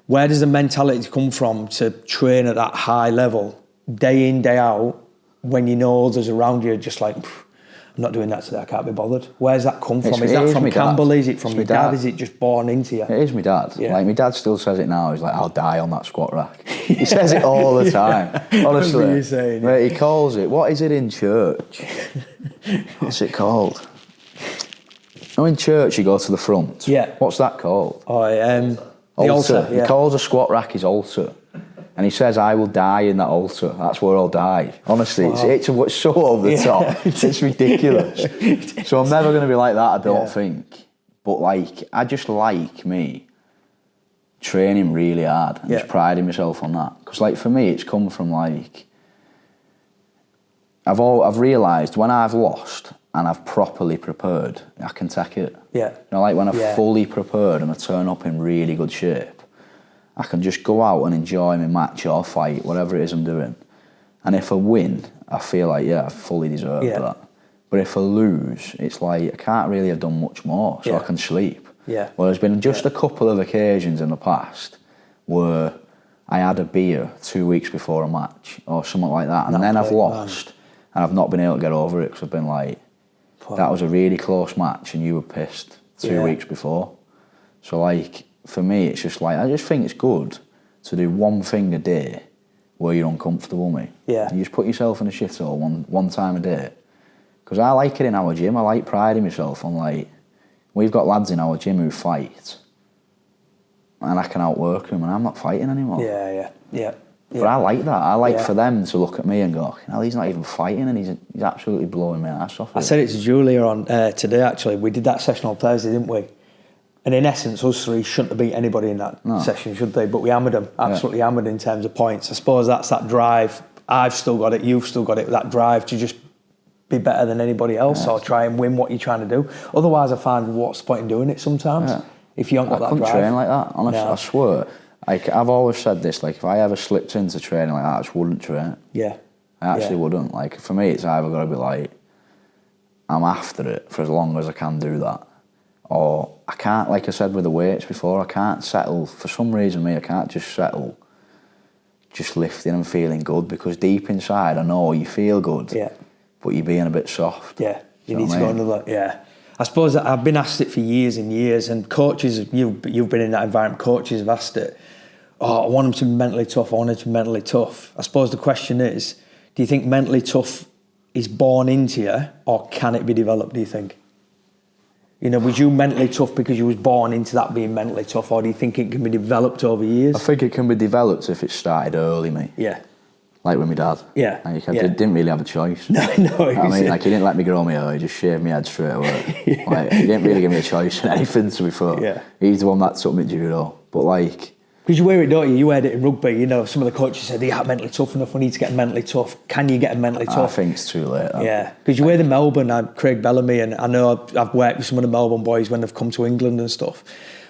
Where does the mentality come from to train at that high level, day in, day out, when you know others around you are just like, I'm not doing that today, I can't be bothered. Where's that come from? Is that from Campbell? Is it from your dad? Is it just born into you? It is my dad. Yeah. Like, my dad still says it now. He's like, I'll die on that squat rack. He says it all the time. Honestly. You saying, mate, he calls it, what is it in church? What's it called? Oh, in church you go to the front. Yeah. What's that called? The altar. He calls a squat rack his altar. And he says, I will die in that altar. That's where I'll die. Honestly, it's so over the top. It's ridiculous. So I'm never going to be like that, I don't think. But like, I just like me training really hard and just priding myself on that. Because like for me, it's come from like, I've realised when I've lost and I've properly prepared, I can take it. Yeah. You know, like when I've fully prepared and I turn up in really good shape, I can just go out and enjoy my match or fight, whatever it is I'm doing. And if I win, I feel like, I fully deserve that. But if I lose, it's like, I can't really have done much more, so I can sleep. Yeah. Well, there's been just a couple of occasions in the past where I had a beer 2 weeks before a match or something like that, and then I've lost, and I've not been able to get over it because I've been like, that was a really close match and you were pissed 2 weeks before. So like, for me, it's just like, I just think it's good to do one thing a day where you're uncomfortable, mate. Yeah. You just put yourself in a shithole one time a day. Because I like it in our gym. I like priding myself on like, we've got lads in our gym who fight and I can outwork them and I'm not fighting anymore. Yeah. But I like that. I like for them to look at me and go, he's not even fighting and he's absolutely blowing my ass off. I said it to Julia on today, actually. We did that session on Thursday, didn't we? And in essence, us three shouldn't have beat anybody in that session, should they? But we hammered them, absolutely hammered in terms of points. I suppose that's that drive. I've still got it, you've still got it, that drive to just be better than anybody else or try and win what you're trying to do. Otherwise, I find what's the point in doing it sometimes if you haven't got that drive. I couldn't train like that, honestly, I swear. Like, I've always said this, like, if I ever slipped into training like that, I just wouldn't train. Yeah. I actually wouldn't. Like, for me, it's either got to be like, I'm after it for as long as I can do that. Or I can't, like I said with the weights before, I can't settle, for some reason I can't just settle just lifting and feeling good, because deep inside I know you feel good, but you're being a bit soft. Yeah, you need to go another, I suppose I've been asked it for years and years, and coaches, you've been in that environment, coaches have asked it, I want them to be mentally tough, I want them to be mentally tough. I suppose the question is, do you think mentally tough is born into you, or can it be developed, do you think? You know, was you mentally tough because you was born into that being mentally tough, or do you think it can be developed over years? I think it can be developed if it started early, mate. Yeah. Like with my dad. Yeah. Like, I didn't really have a choice. No. I mean, like, he didn't let me grow my hair, he just shaved my head straight away. Like, he didn't really give me a choice in anything, to be fair. Yeah. He's the one that took me to judo. But like, because you wear it, don't you? You wear it in rugby. You know, some of the coaches said, "Yeah, mentally tough enough. We need to get mentally tough." Can you get mentally tough? I think it's too late. Yeah, because you wear the Melbourne. Craig Bellamy, and I know I've worked with some of the Melbourne boys when they've come to England and stuff,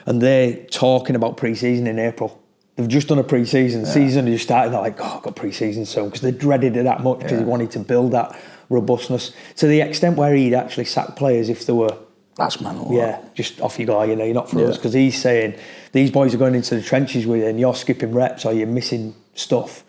and they're talking about pre-season in April. They've just done a pre-season. Season just started. They're like, "Oh, I've got pre-season soon," because they dreaded it that much because they wanted to build that robustness to the extent where he'd actually sack players if they were. That's mental. Yeah, just off you go, you know, you're not for us. Because he's saying, these boys are going into the trenches with you and you're skipping reps or you're missing stuff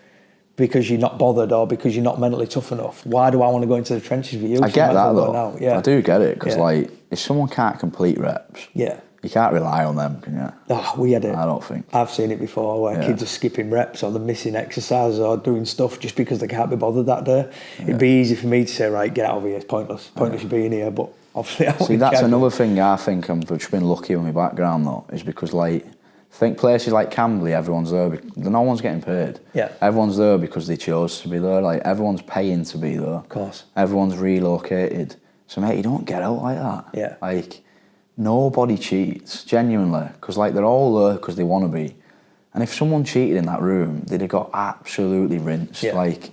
because you're not bothered or because you're not mentally tough enough. Why do I want to go into the trenches with you? I get that though. I do get it, because like, if someone can't complete reps, you can't rely on them, can you? Oh, we had it. I don't think. I've seen it before where kids are skipping reps or they're missing exercise or doing stuff just because they can't be bothered that day. It'd be easy for me to say, right, get out of here, it's pointless. Pointless you being here, but obviously, see, that's another thing I think I've just been lucky with my background though, is because like, I think places like Camberley, everyone's there, no one's getting paid. Yeah. Everyone's there because they chose to be there. Like, everyone's paying to be there. Of course. Everyone's relocated. So mate, you don't get out like that. Yeah. Like, nobody cheats, genuinely, because like, they're all there because they want to be. And if someone cheated in that room, they'd have got absolutely rinsed. Like,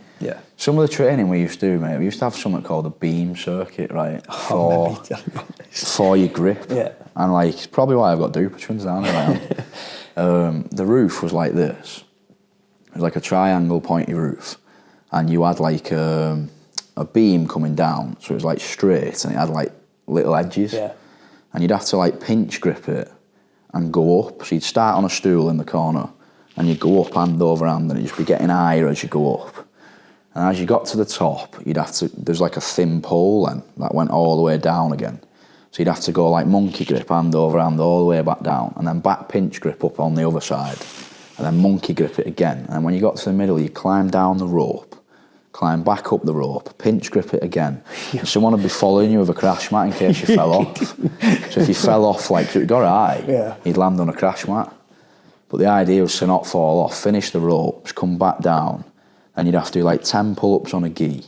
some of the training we used to do, mate, we used to have something called a beam circuit, right? For your grip. Yeah. And like, it's probably why I've got Dupuytren's down around. The roof was like this. It was like a triangle pointy roof. And you had like a beam coming down, so it was like straight and it had like little edges. Yeah. And you'd have to like pinch grip it and go up. So you'd start on a stool in the corner and you'd go up hand over hand and you'd just be getting higher as you go up. And as you got to the top, you'd have to, there's like a thin pole then that went all the way down again. So you'd have to go like monkey grip, hand over hand, all the way back down, and then back pinch grip up on the other side, and then monkey grip it again. And when you got to the middle, you climb down the rope, climb back up the rope, pinch grip it again. And someone would be following you with a crash mat in case you fell off. So if you fell off, like, so it got high, you'd land on a crash mat. But the idea was to not fall off, finish the ropes, come back down, and you'd have to do like 10 pull-ups on a gi, and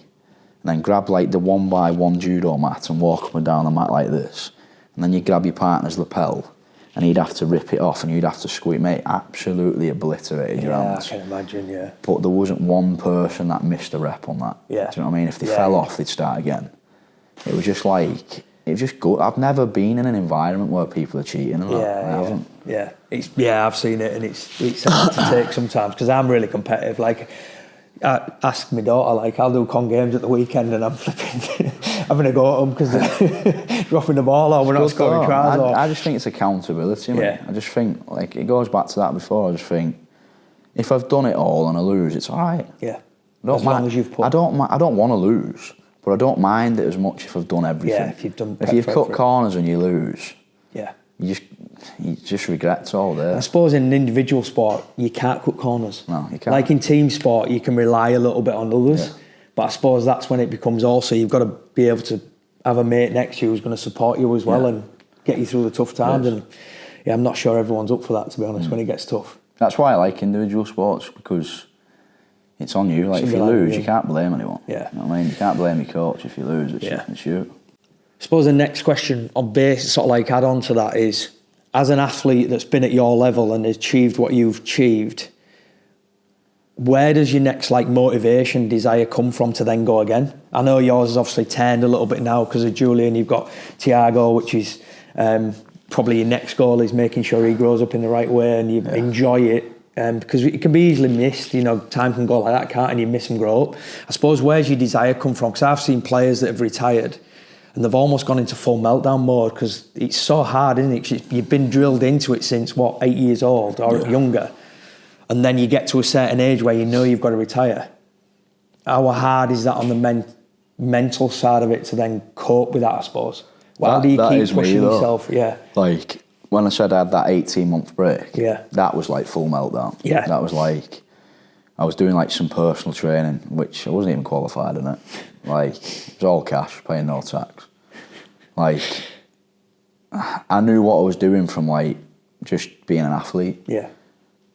then grab like the 1x1 judo mat and walk up and down the mat like this. And then you grab your partner's lapel, and he'd have to rip it off, and you'd have to squeeze. Mate, absolutely obliterated your hands. I can imagine, yeah. But there wasn't one person that missed a rep on that. Yeah. Do you know what I mean? If they fell off, they'd start again. It was just like, it was just good. I've never been in an environment where people are cheating and that. I haven't. Yeah, I've seen it, and it's hard to take sometimes, because I'm really competitive. Like, I ask my daughter, like, I'll do con games at the weekend, and I'm flipping, having a go at them because they're dropping the ball, or we're not scoring tries. I just think it's accountability, mate. Yeah. I just think, like, it goes back to that before. I just think, if I've done it all and I lose, it's all right. Yeah. As long as you've put. I don't want to lose, but I don't mind it as much if I've done everything. Yeah, if you've cut corners and you lose, yeah, you just regret it all day. I suppose in an individual sport, you can't cut corners. No, you can't. Like in team sport, you can rely a little bit on others. Yeah. But I suppose that's when it becomes also, you've got to be able to have a mate next to you who's going to support you as well and get you through the tough times. Yes. And I'm not sure everyone's up for that, to be honest, when it gets tough. That's why I like individual sports, because it's on you. Like, if you lose, you can't blame anyone. Yeah. You know what I mean? You can't blame your coach if you lose. It's you. I suppose the next question on base, sort of like add on to that, is, as an athlete that's been at your level and achieved what you've achieved, where does your next like motivation, desire come from to then go again? I know yours is obviously turned a little bit now because of Julian. You've got Tiago, which is probably your next goal is making sure he grows up in the right way and you enjoy it. Because it can be easily missed, you know, time can go like that, can't, and you miss them grow up. I suppose, where's your desire come from? Because I've seen players that have retired and they've almost gone into full meltdown mode because it's so hard, isn't it? 'Cause you've been drilled into it since, 8 years old or younger. And then you get to a certain age where you know you've got to retire. How hard is that on the mental side of it to then cope with that, I suppose? How do you keep pushing yourself? Yeah. Like, when I said I had that 18-month break, that was like full meltdown. Yeah. That was like, I was doing like some personal training, which I wasn't even qualified in it. Like, it was all cash, paying no tax. Like, I knew what I was doing from like just being an athlete. Yeah.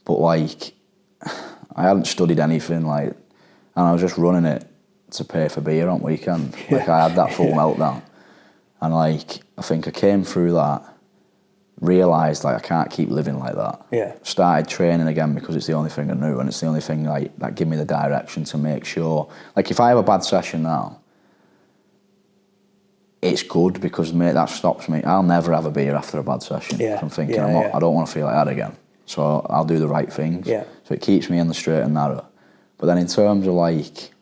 But like, I hadn't studied anything, like, and I was just running it to pay for beer on weekend. Like, I had that full meltdown. And like, I think I came through that, realised like I can't keep living like that. Yeah. Started training again because it's the only thing I knew, and it's the only thing like that gave me the direction to make sure. Like, if I have a bad session now, it's good because, mate, that stops me. I'll never have a beer after a bad session. Yeah. I'm thinking, I don't want to feel like that again. So I'll do the right things. Yeah. So it keeps me in the straight and narrow. But then in terms of like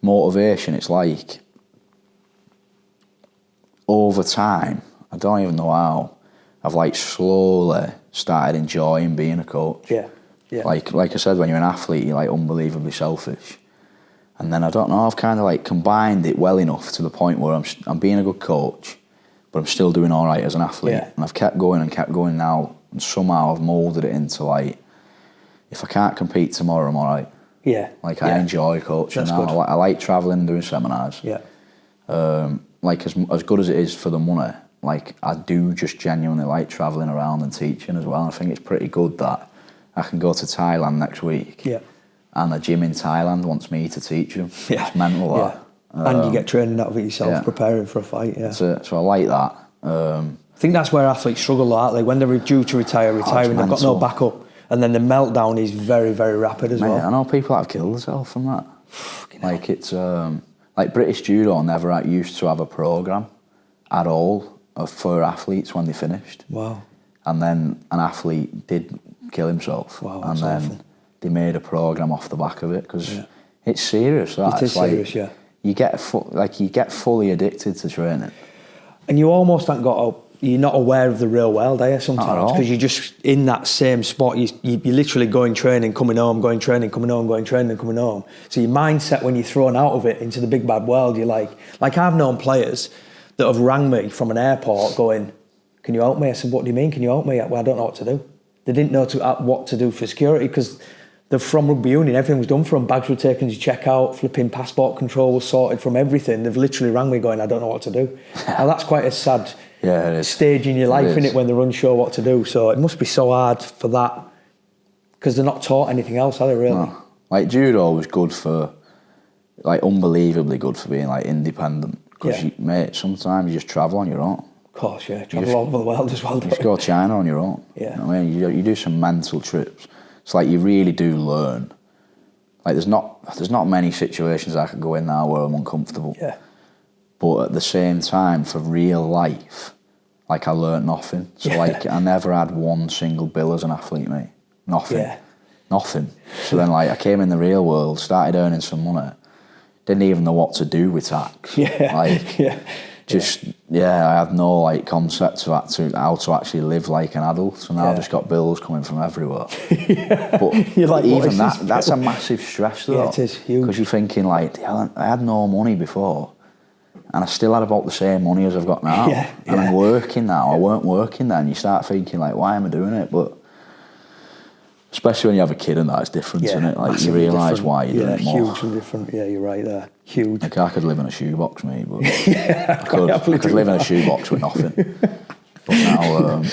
motivation, it's like over time, I don't even know how, I've like slowly started enjoying being a coach. Yeah. Yeah. Like I said, when you're an athlete, you're like unbelievably selfish. And then I don't know, I've kind of like combined it well enough to the point where I'm being a good coach, but I'm still doing all right as an athlete. Yeah. And I've kept going now, and somehow I've moulded it into like, if I can't compete tomorrow, I'm all right. Yeah. Like, I enjoy coaching now. I like travelling and doing seminars. Yeah. Like, as good as it is for the money, like, I do just genuinely like travelling around and teaching as well. I think it's pretty good that I can go to Thailand next week. Yeah. And a gym in Thailand wants me to teach them. Yeah. It's mental, that. And you get training out of it yourself, preparing for a fight, So I like that. I think that's where athletes struggle, aren't they? When they're due to retiring, they've got no backup. And then the meltdown is very, very rapid as well. I know people that have killed themselves from that. Like, it's... like, British Judo never used to have a programme at all for athletes when they finished. Wow. And then an athlete did kill himself. Wow, and then awful. They made a programme off the back of it, because it's serious. It is serious, yeah. You get fully addicted to training. And you almost haven't you're not aware of the real world, are you, sometimes? Because you're just in that same spot. You're literally going training, coming home, going training, coming home, going training, coming home. So your mindset, when you're thrown out of it into the big bad world, you're like I've known players that have rang me from an airport going, "Can you help me?" I said, "What do you mean, can you help me?" "Well, I don't know what to do." They didn't know what to do for security, because they're from rugby union. Everything was done for them. Bags were taken to check out, flipping passport control was sorted from everything. They've literally rang me going, "I don't know what to do." Now, that's quite a sad stage in your life, isn't it, when they're unsure what to do. So it must be so hard for that Because they're not taught anything else, are they, really? No. Like, judo was good for, like, unbelievably good for being, like, independent. Because, mate, sometimes you just travel on your own. Of course, yeah. Travel all over the world as well. You just go to China on your own. Yeah. You know what I mean? You do some mental trips. It's like you really do learn. Like, there's not many situations I could go in now where I'm uncomfortable. Yeah. But at the same time, for real life, like, I learnt nothing. So, like, I never had one single bill as an athlete, mate. Nothing. Yeah. Nothing. So then, like, I came in the real world, started earning some money, didn't even know what to do with tax. Yeah. Like, I had no, like, concept of how to actually live like an adult. So now I've just got bills coming from everywhere. But You're like, even that's a massive stress, though. Yeah, it is huge. Because you're thinking, like, I had no money before, and I still had about the same money as I've got now. And I'm working now. I weren't working then. You start thinking, like, why am I doing it? But especially when you have a kid and that, it's different, isn't it? Like, you realise why you're doing it more. Yeah, hugely different. Yeah, you're right there. Huge. Like, I could live in a shoebox, mate, but I could live in a shoebox with nothing. But now,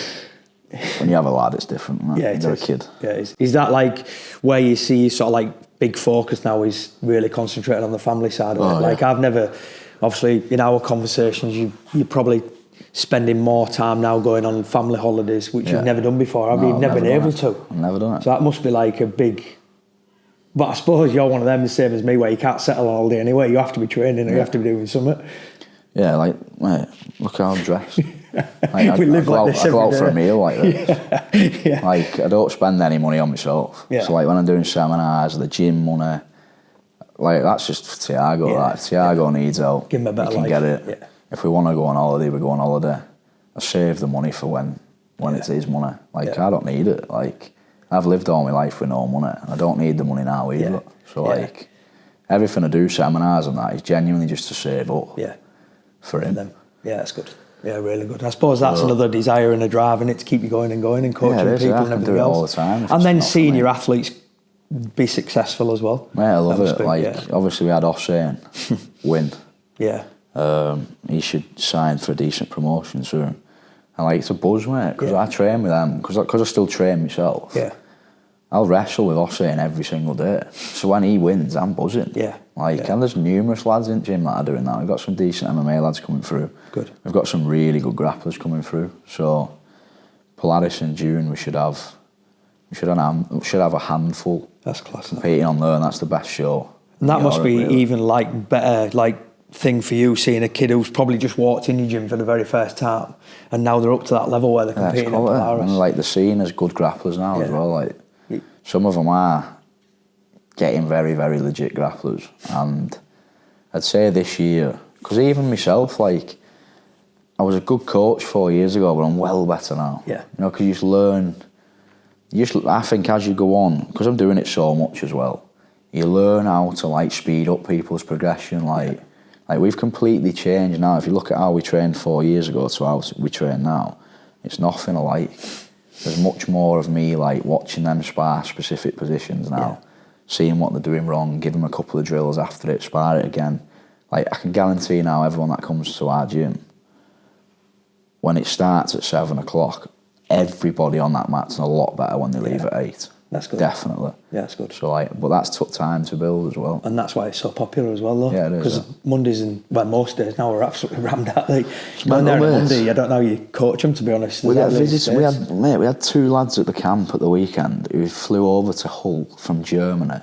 when you have a lad, it's different. Right? Yeah, You're a kid. Yeah, is that, like, where you see sort of, like, big focus now is really concentrating on the family side of it? Like, I've never, obviously, in our conversations, you're probably spending more time now going on family holidays, which you've never done before. You've never been able to. I've never done it. So that must be like a big... But I suppose you're one of them, the same as me, where you can't settle all day anyway. You have to be training or you have to be doing something. Yeah, like, mate, look how I'm dressed. Like, We live like this I go out every for a day. meal like this. Yeah. Like, I don't spend any money on myself. Yeah. So, like, when I'm doing seminars, the gym money, like, that's just for Tiago. Yeah. Like, Tiago needs help. Give him a better He can life. get it. Yeah. If we want to go on holiday, we go on holiday. I save the money for when it's his money. Like, I don't need it. Like, I've lived all my life with no money, and I don't need the money now either. Yeah. So, like, everything I do, seminars and that, is genuinely just to save up for him. Them. Yeah, that's good. Yeah, really good. I suppose that's another desire and a drive, and it to keep you going and coaching people and everything do it else. all the time. And then seeing your athletes be successful as well. Yeah, I love it. Like, obviously we had Owen win. Yeah. He should sign for a decent promotion soon. And, like, it's a buzz, mate, because I train with them, because I still train myself. Yeah. I'll wrestle with Owen every single day. So when he wins, I'm buzzing. Yeah. Like, and there's numerous lads in the gym that are doing that. We've got some decent MMA lads coming through. Good. We've got some really good grapplers coming through. So Polaris in June, we should have a handful. That's class. Competing on there, and that's the best show. And that must be even, like, better, like, thing for you, seeing a kid who's probably just walked in your gym for the very first time, and now they're up to that level where they're competing in Polaris. And, like, the scene is good grapplers now as well. Like, some of them are getting very, very legit grapplers, and I'd say this year, because even myself, like, I was a good coach 4 years ago, but I'm well better now. Yeah. You know, because you just learn. I think as you go on, because I'm doing it so much as well, you learn how to, like, speed up people's progression. Like we've completely changed now. If you look at how we trained 4 years ago to how we train now, it's nothing alike. There's much more of me, like, watching them spar specific positions now, seeing what they're doing wrong, give them a couple of drills after it, spar it again. Like, I can guarantee now everyone that comes to our gym, when it starts at 7 o'clock, everybody on that mat's a lot better when they leave at 8. That's good. Definitely. Yeah, that's good. So, like, but that's took time to build as well. And that's why it's so popular as well, though. Yeah, it is. Because Mondays and, well, most days now are absolutely rammed out. Like, when they're on a Monday, I don't know how you coach them, to be honest. We had visits. We had 2 lads at the camp at the weekend who flew over to Hull from Germany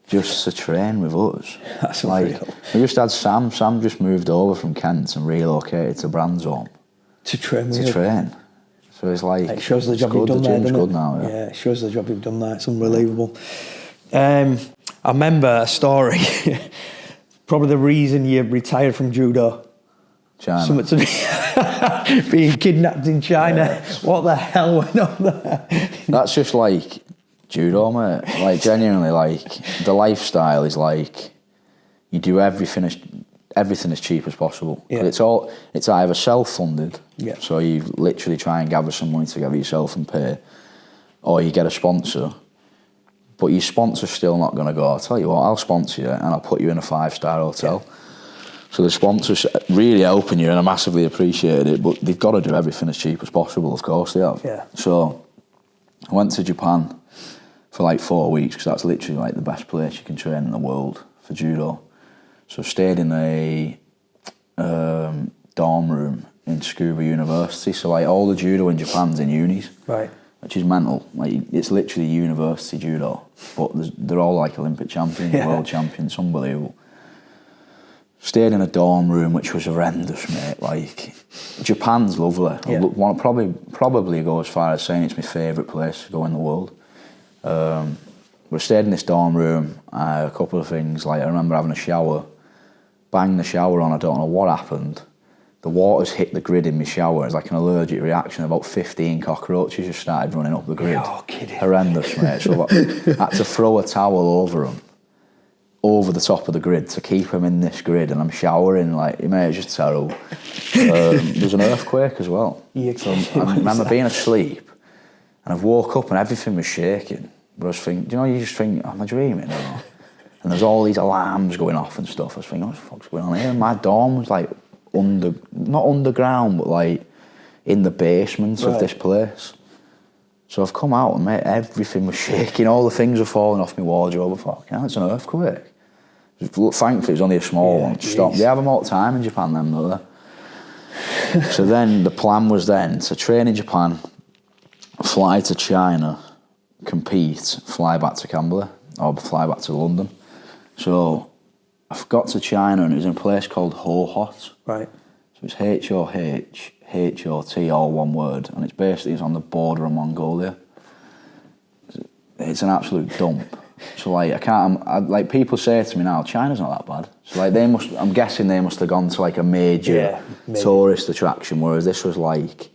just to train with us. That's like, unreal. We just had Sam. Sam just moved over from Kent and relocated to Brandsholm to train. So it's like, it shows the job you've done there, doesn't it? Good now, yeah, it shows the job you've done there. It's unbelievable. I remember a story. Probably the reason you retired from judo. China. Something to do being kidnapped in China. Yeah. What the hell went on there? That's just like judo, mate. Like, genuinely, like, the lifestyle is like you do everything as cheap as possible. Yeah. It's either self-funded, yeah. So you literally try and gather some money together yourself and pay, or you get a sponsor, but your sponsor's still not going to go, I'll tell you what, I'll sponsor you and I'll put you in a 5-star hotel. Yeah. So the sponsor's really helping you, and I massively appreciate it, but they've got to do everything as cheap as possible, of course they have. Yeah. So I went to Japan for like 4 weeks, because that's literally like the best place you can train in the world for judo. So I stayed in a dorm room in Tsukuba University. So like all the judo in Japan's in unis, right? Which is mental. Like it's literally university judo, but they're all like Olympic champions, world champions. Unbelievable. Stayed in a dorm room, which was horrendous, mate. Like Japan's lovely. I want to probably go as far as saying it's my favourite place to go in the world. We stayed in this dorm room. A couple of things, like I remember having a shower, banged the shower on. I don't know what happened. The water's hit the grid in my shower. It's like an allergic reaction. About 15 cockroaches just started running up the grid. You're kidding. Horrendous, mate. So I had to throw a towel over them, over the top of the grid, to keep them in this grid. And I'm showering, like, mate, it's just terrible. There was an earthquake as well. So I remember being asleep, and I woke up and everything was shaking. But I was thinking, you just think, am I dreaming? Or? And there's all these alarms going off and stuff. I was thinking, what the fuck's going on here? And my dorm was like, not underground, but like in the basement of this place. So I've come out and, mate, everything was shaking. All the things were falling off my wardrobe. I thought, it's an earthquake. Thankfully, it was only a small one. Stop. They have them all the time in Japan, them, don't they? So then the plan was then to train in Japan, fly to China, compete, fly back to Camberley, or fly back to London. So I got to China, and it was in a place called Hohhot. Right. So it's H-O-H-H-O-T, all one word, and it's on the border of Mongolia. It's an absolute dump. So like like people say to me now, China's not that bad. So like I'm guessing they must have gone to like a major tourist attraction, whereas this was like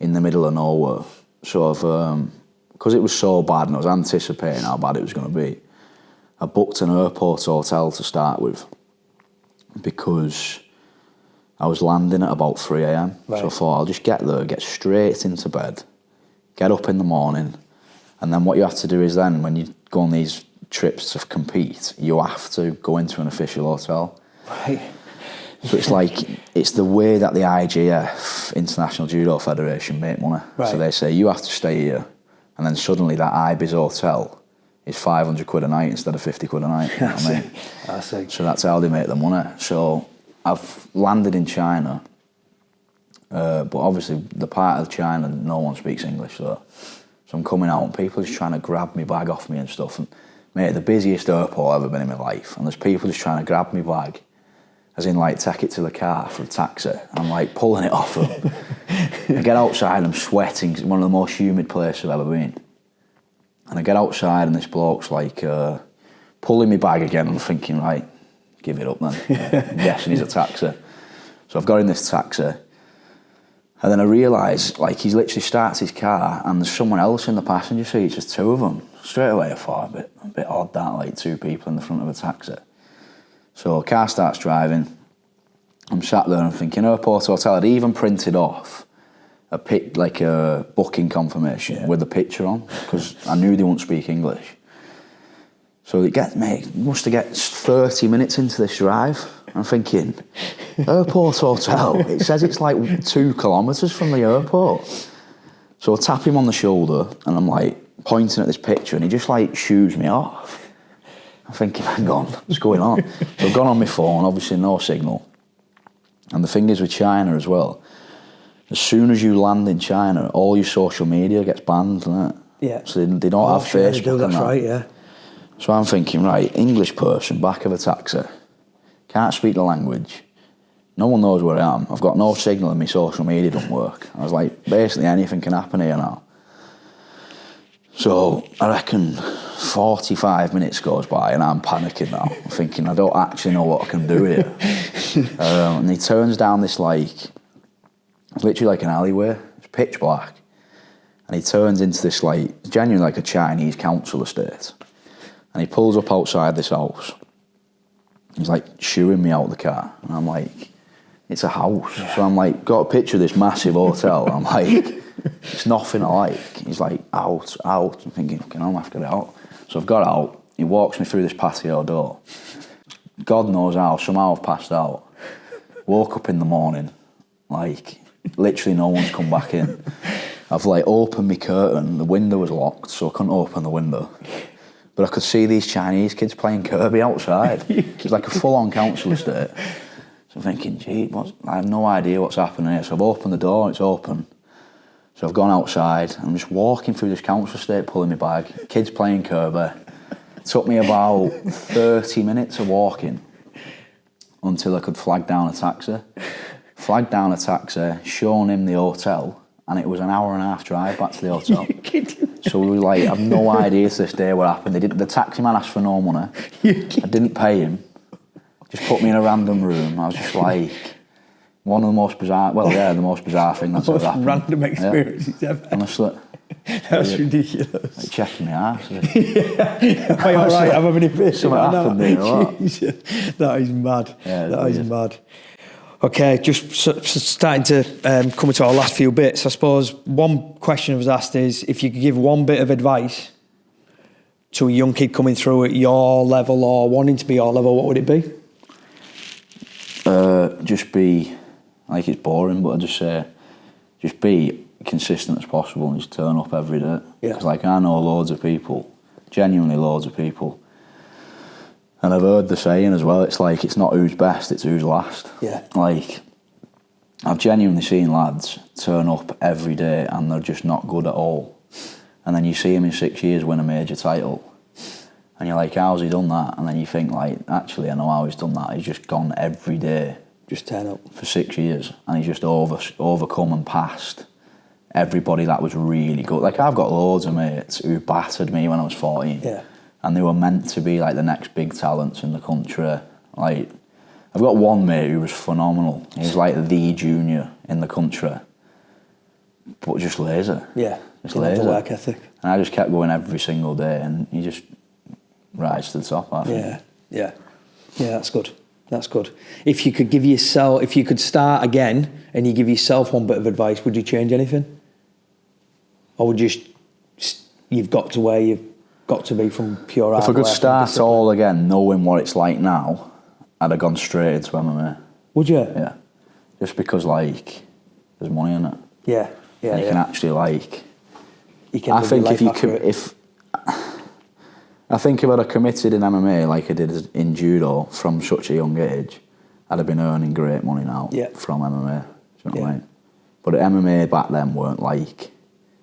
in the middle of nowhere. Sort of, because it was so bad and I was anticipating how bad it was going to be, I booked an airport hotel to start with, because I was landing at about 3 a.m. Right. So I thought I'll just get there, get straight into bed, get up in the morning, and then what you have to do is then, when you go on these trips to compete, you have to go into an official hotel. Right. So it's like, it's the way that the IJF, International Judo Federation, make money. Right. So they say, you have to stay here, and then suddenly that IBIS hotel is 500 quid a night instead of 50 quid a night. You know what I mean? I see. So that's how they make the money. So I've landed in China, but obviously the part of China, no one speaks English, so I'm coming out and people are just trying to grab my bag off me and stuff. And mate, the busiest airport I've ever been in my life, and there's people just trying to grab my bag, as in like take it to the car for a taxi. And I'm like pulling it off them. I get outside, I'm sweating, 'cause it's one of the most humid places I've ever been. And I get outside and this bloke's like pulling me bag again. I'm thinking, right, give it up then. I'm guessing he's a taxi. So I've got in this taxi, and then I realise, like, he literally starts his car and there's someone else in the passenger seat, just two of them. Straight away I thought, a bit odd that, like two people in the front of a taxi. So car starts driving. I'm sat there and I'm thinking, airport hotel. I'd even printed off a booking confirmation with a picture on, because I knew they wouldn't speak English. So must have get 30 minutes into this drive. I'm thinking, airport hotel, it says it's like 2 kilometres from the airport. So I tap him on the shoulder and I'm like pointing at this picture, and he just like shoos me off. I'm thinking, hang on, what's going on? So I've gone on my phone, obviously no signal. And the thing is with China as well, as soon as you land in China, all your social media gets banned, doesn't it? Yeah. So they don't have Facebook. That's right, yeah. So I'm thinking, right, English person, back of a taxi, can't speak the language, no one knows where I am, I've got no signal and my social media don't work. I was like, basically anything can happen here now. So I reckon 45 minutes goes by and I'm panicking now. I'm thinking, I don't actually know what I can do here. And he turns down this it's literally like an alleyway, it's pitch black. And he turns into this genuinely like a Chinese council estate. And he pulls up outside this house. He's like shooing me out of the car. And I'm like, it's a house. Yeah. So I'm like, got a picture of this massive hotel. I'm like, it's nothing I like. He's like, out. I'm thinking, okay, I'm have to get out. So I've got out. He walks me through this patio door. God knows how, somehow I've passed out. Woke up in the morning, literally no one's come back in. I've like opened my curtain, the window was locked, so I couldn't open the window. But I could see these Chinese kids playing Kirby outside. It was like a full-on council estate. So I'm thinking, gee, I have no idea what's happening here. So I've opened the door, it's open. So I've gone outside, I'm just walking through this council estate, pulling my bag, kids playing Kirby. It took me about 30 minutes of walking until I could flag down a taxi. Flagged down a taxi, shown him the hotel, and it was an hour and a half drive back to the hotel. So we were like, I've no idea to this day what happened. The taxi man asked for no money. I didn't pay him. Just put me in a random room. I was just like, one of the most bizarre, the most bizarre thing that's ever happened. Random experiences ever. Honestly. That's ridiculous. Like checking my ass. Am I all right? I'm having a piss. Something happened there, what? That is mad. Yeah, that is mad. Okay, just starting to come to our last few bits. I suppose one question I was asked is, if you could give one bit of advice to a young kid coming through at your level or wanting to be your level, what would it be? Just be, like it's boring, but I just say, just be consistent as possible and just turn up every day. Because like I know loads of people, genuinely loads of people, and I've heard the saying as well, it's like, it's not who's best, it's who's last. Yeah. Like, I've genuinely seen lads turn up every day and they're just not good at all. And then you see him in 6 years win a major title. And you're like, how's he done that? And then you think like, actually, I know how he's done that. He's just gone every day. Just turn up. For 6 years. And he's just overcome and passed everybody that was really good. Like, I've got loads of mates who battered me when I was 14. Yeah. And they were meant to be like the next big talents in the country. Like, I've got one mate who was phenomenal. He was like the junior in the country, but just lazy. Yeah, just lazy. The work ethic. And I just kept going every single day, and you just rise to the top. I think. Yeah. That's good. That's good. If you could start again, and you give yourself one bit of advice, would you change anything, or would you've got to where you've got to be from pure hard If I could work start all again, knowing what it's like now, I'd have gone straight into MMA. Would you? Yeah. Just because, like, there's money in it. Yeah. And you can actually, like... You can I think I think if I'd have committed in MMA like I did in Judo from such a young age, I'd have been earning great money now from MMA. Do you know what I mean? But MMA back then weren't like...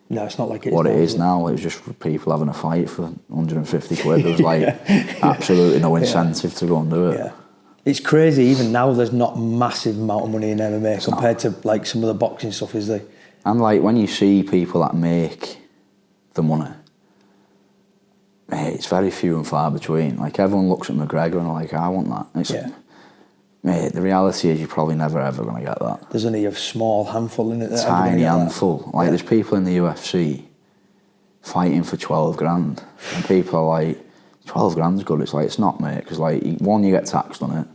No, it's not like what it is now. It was just for people having a fight for 150 quid. There was like absolutely no incentive to go and do it. Yeah. It's crazy, even now there's not massive amount of money in MMA compared to like some of the boxing stuff, is there? And like when you see people that make the money, mate, it's very few and far between. Like everyone looks at McGregor and like, I want that. Mate, the reality is you're probably never ever going to get that. There's only a small handful in it. Tiny handful. Like there's people in the UFC fighting for 12 grand. And people are like, 12 grand's good. It's like, it's not, mate. Because like, one, you get taxed on it.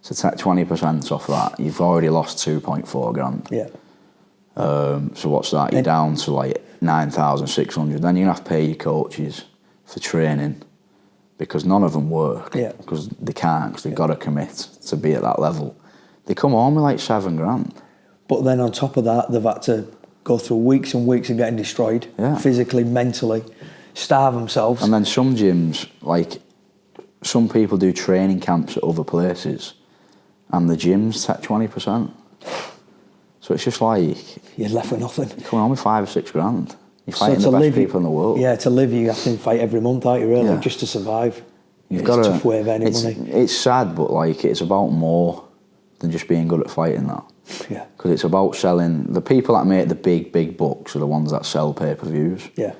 So take 20% off that, you've already lost 2.4 grand. Yeah. So what's that? You're down to like 9,600. Then you're going to have to pay your coaches for training. Because none of them work. Yeah. Because they can't, because they've got to commit to be at that level. They come home with like 7 grand. But then on top of that, they've had to go through weeks and weeks of getting destroyed, physically, mentally, starve themselves. And then some gyms, like, some people do training camps at other places, and the gyms take 20%. So it's just like... You're left with nothing. You're coming home with 5 or 6 grand. You're fighting the best people in the world. Yeah, to live, you have to fight every month, aren't you, really, just to survive. It's a tough way of earning money. It's sad, but like it's about more than just being good at fighting that. Yeah. Because it's about selling... The people that make the big bucks are the ones that sell pay-per-views. Yeah.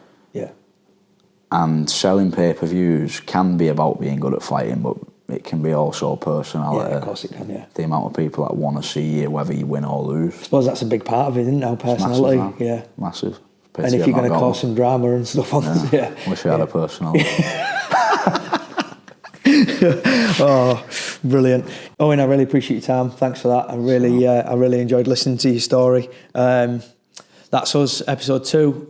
And selling pay-per-views can be about being good at fighting, but it can be also personality. Yeah, of course it can, yeah. The amount of people that want to see you, whether you win or lose. I suppose that's a big part of it, isn't it, now, personality? Massive, massive. And if you're going to cause some drama and stuff on this, Wish I had a personality. Oh, brilliant. Owen, I really appreciate your time. Thanks for that. I really enjoyed listening to your story. That's us, episode 2.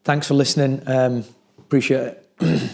Thanks for listening. Appreciate it.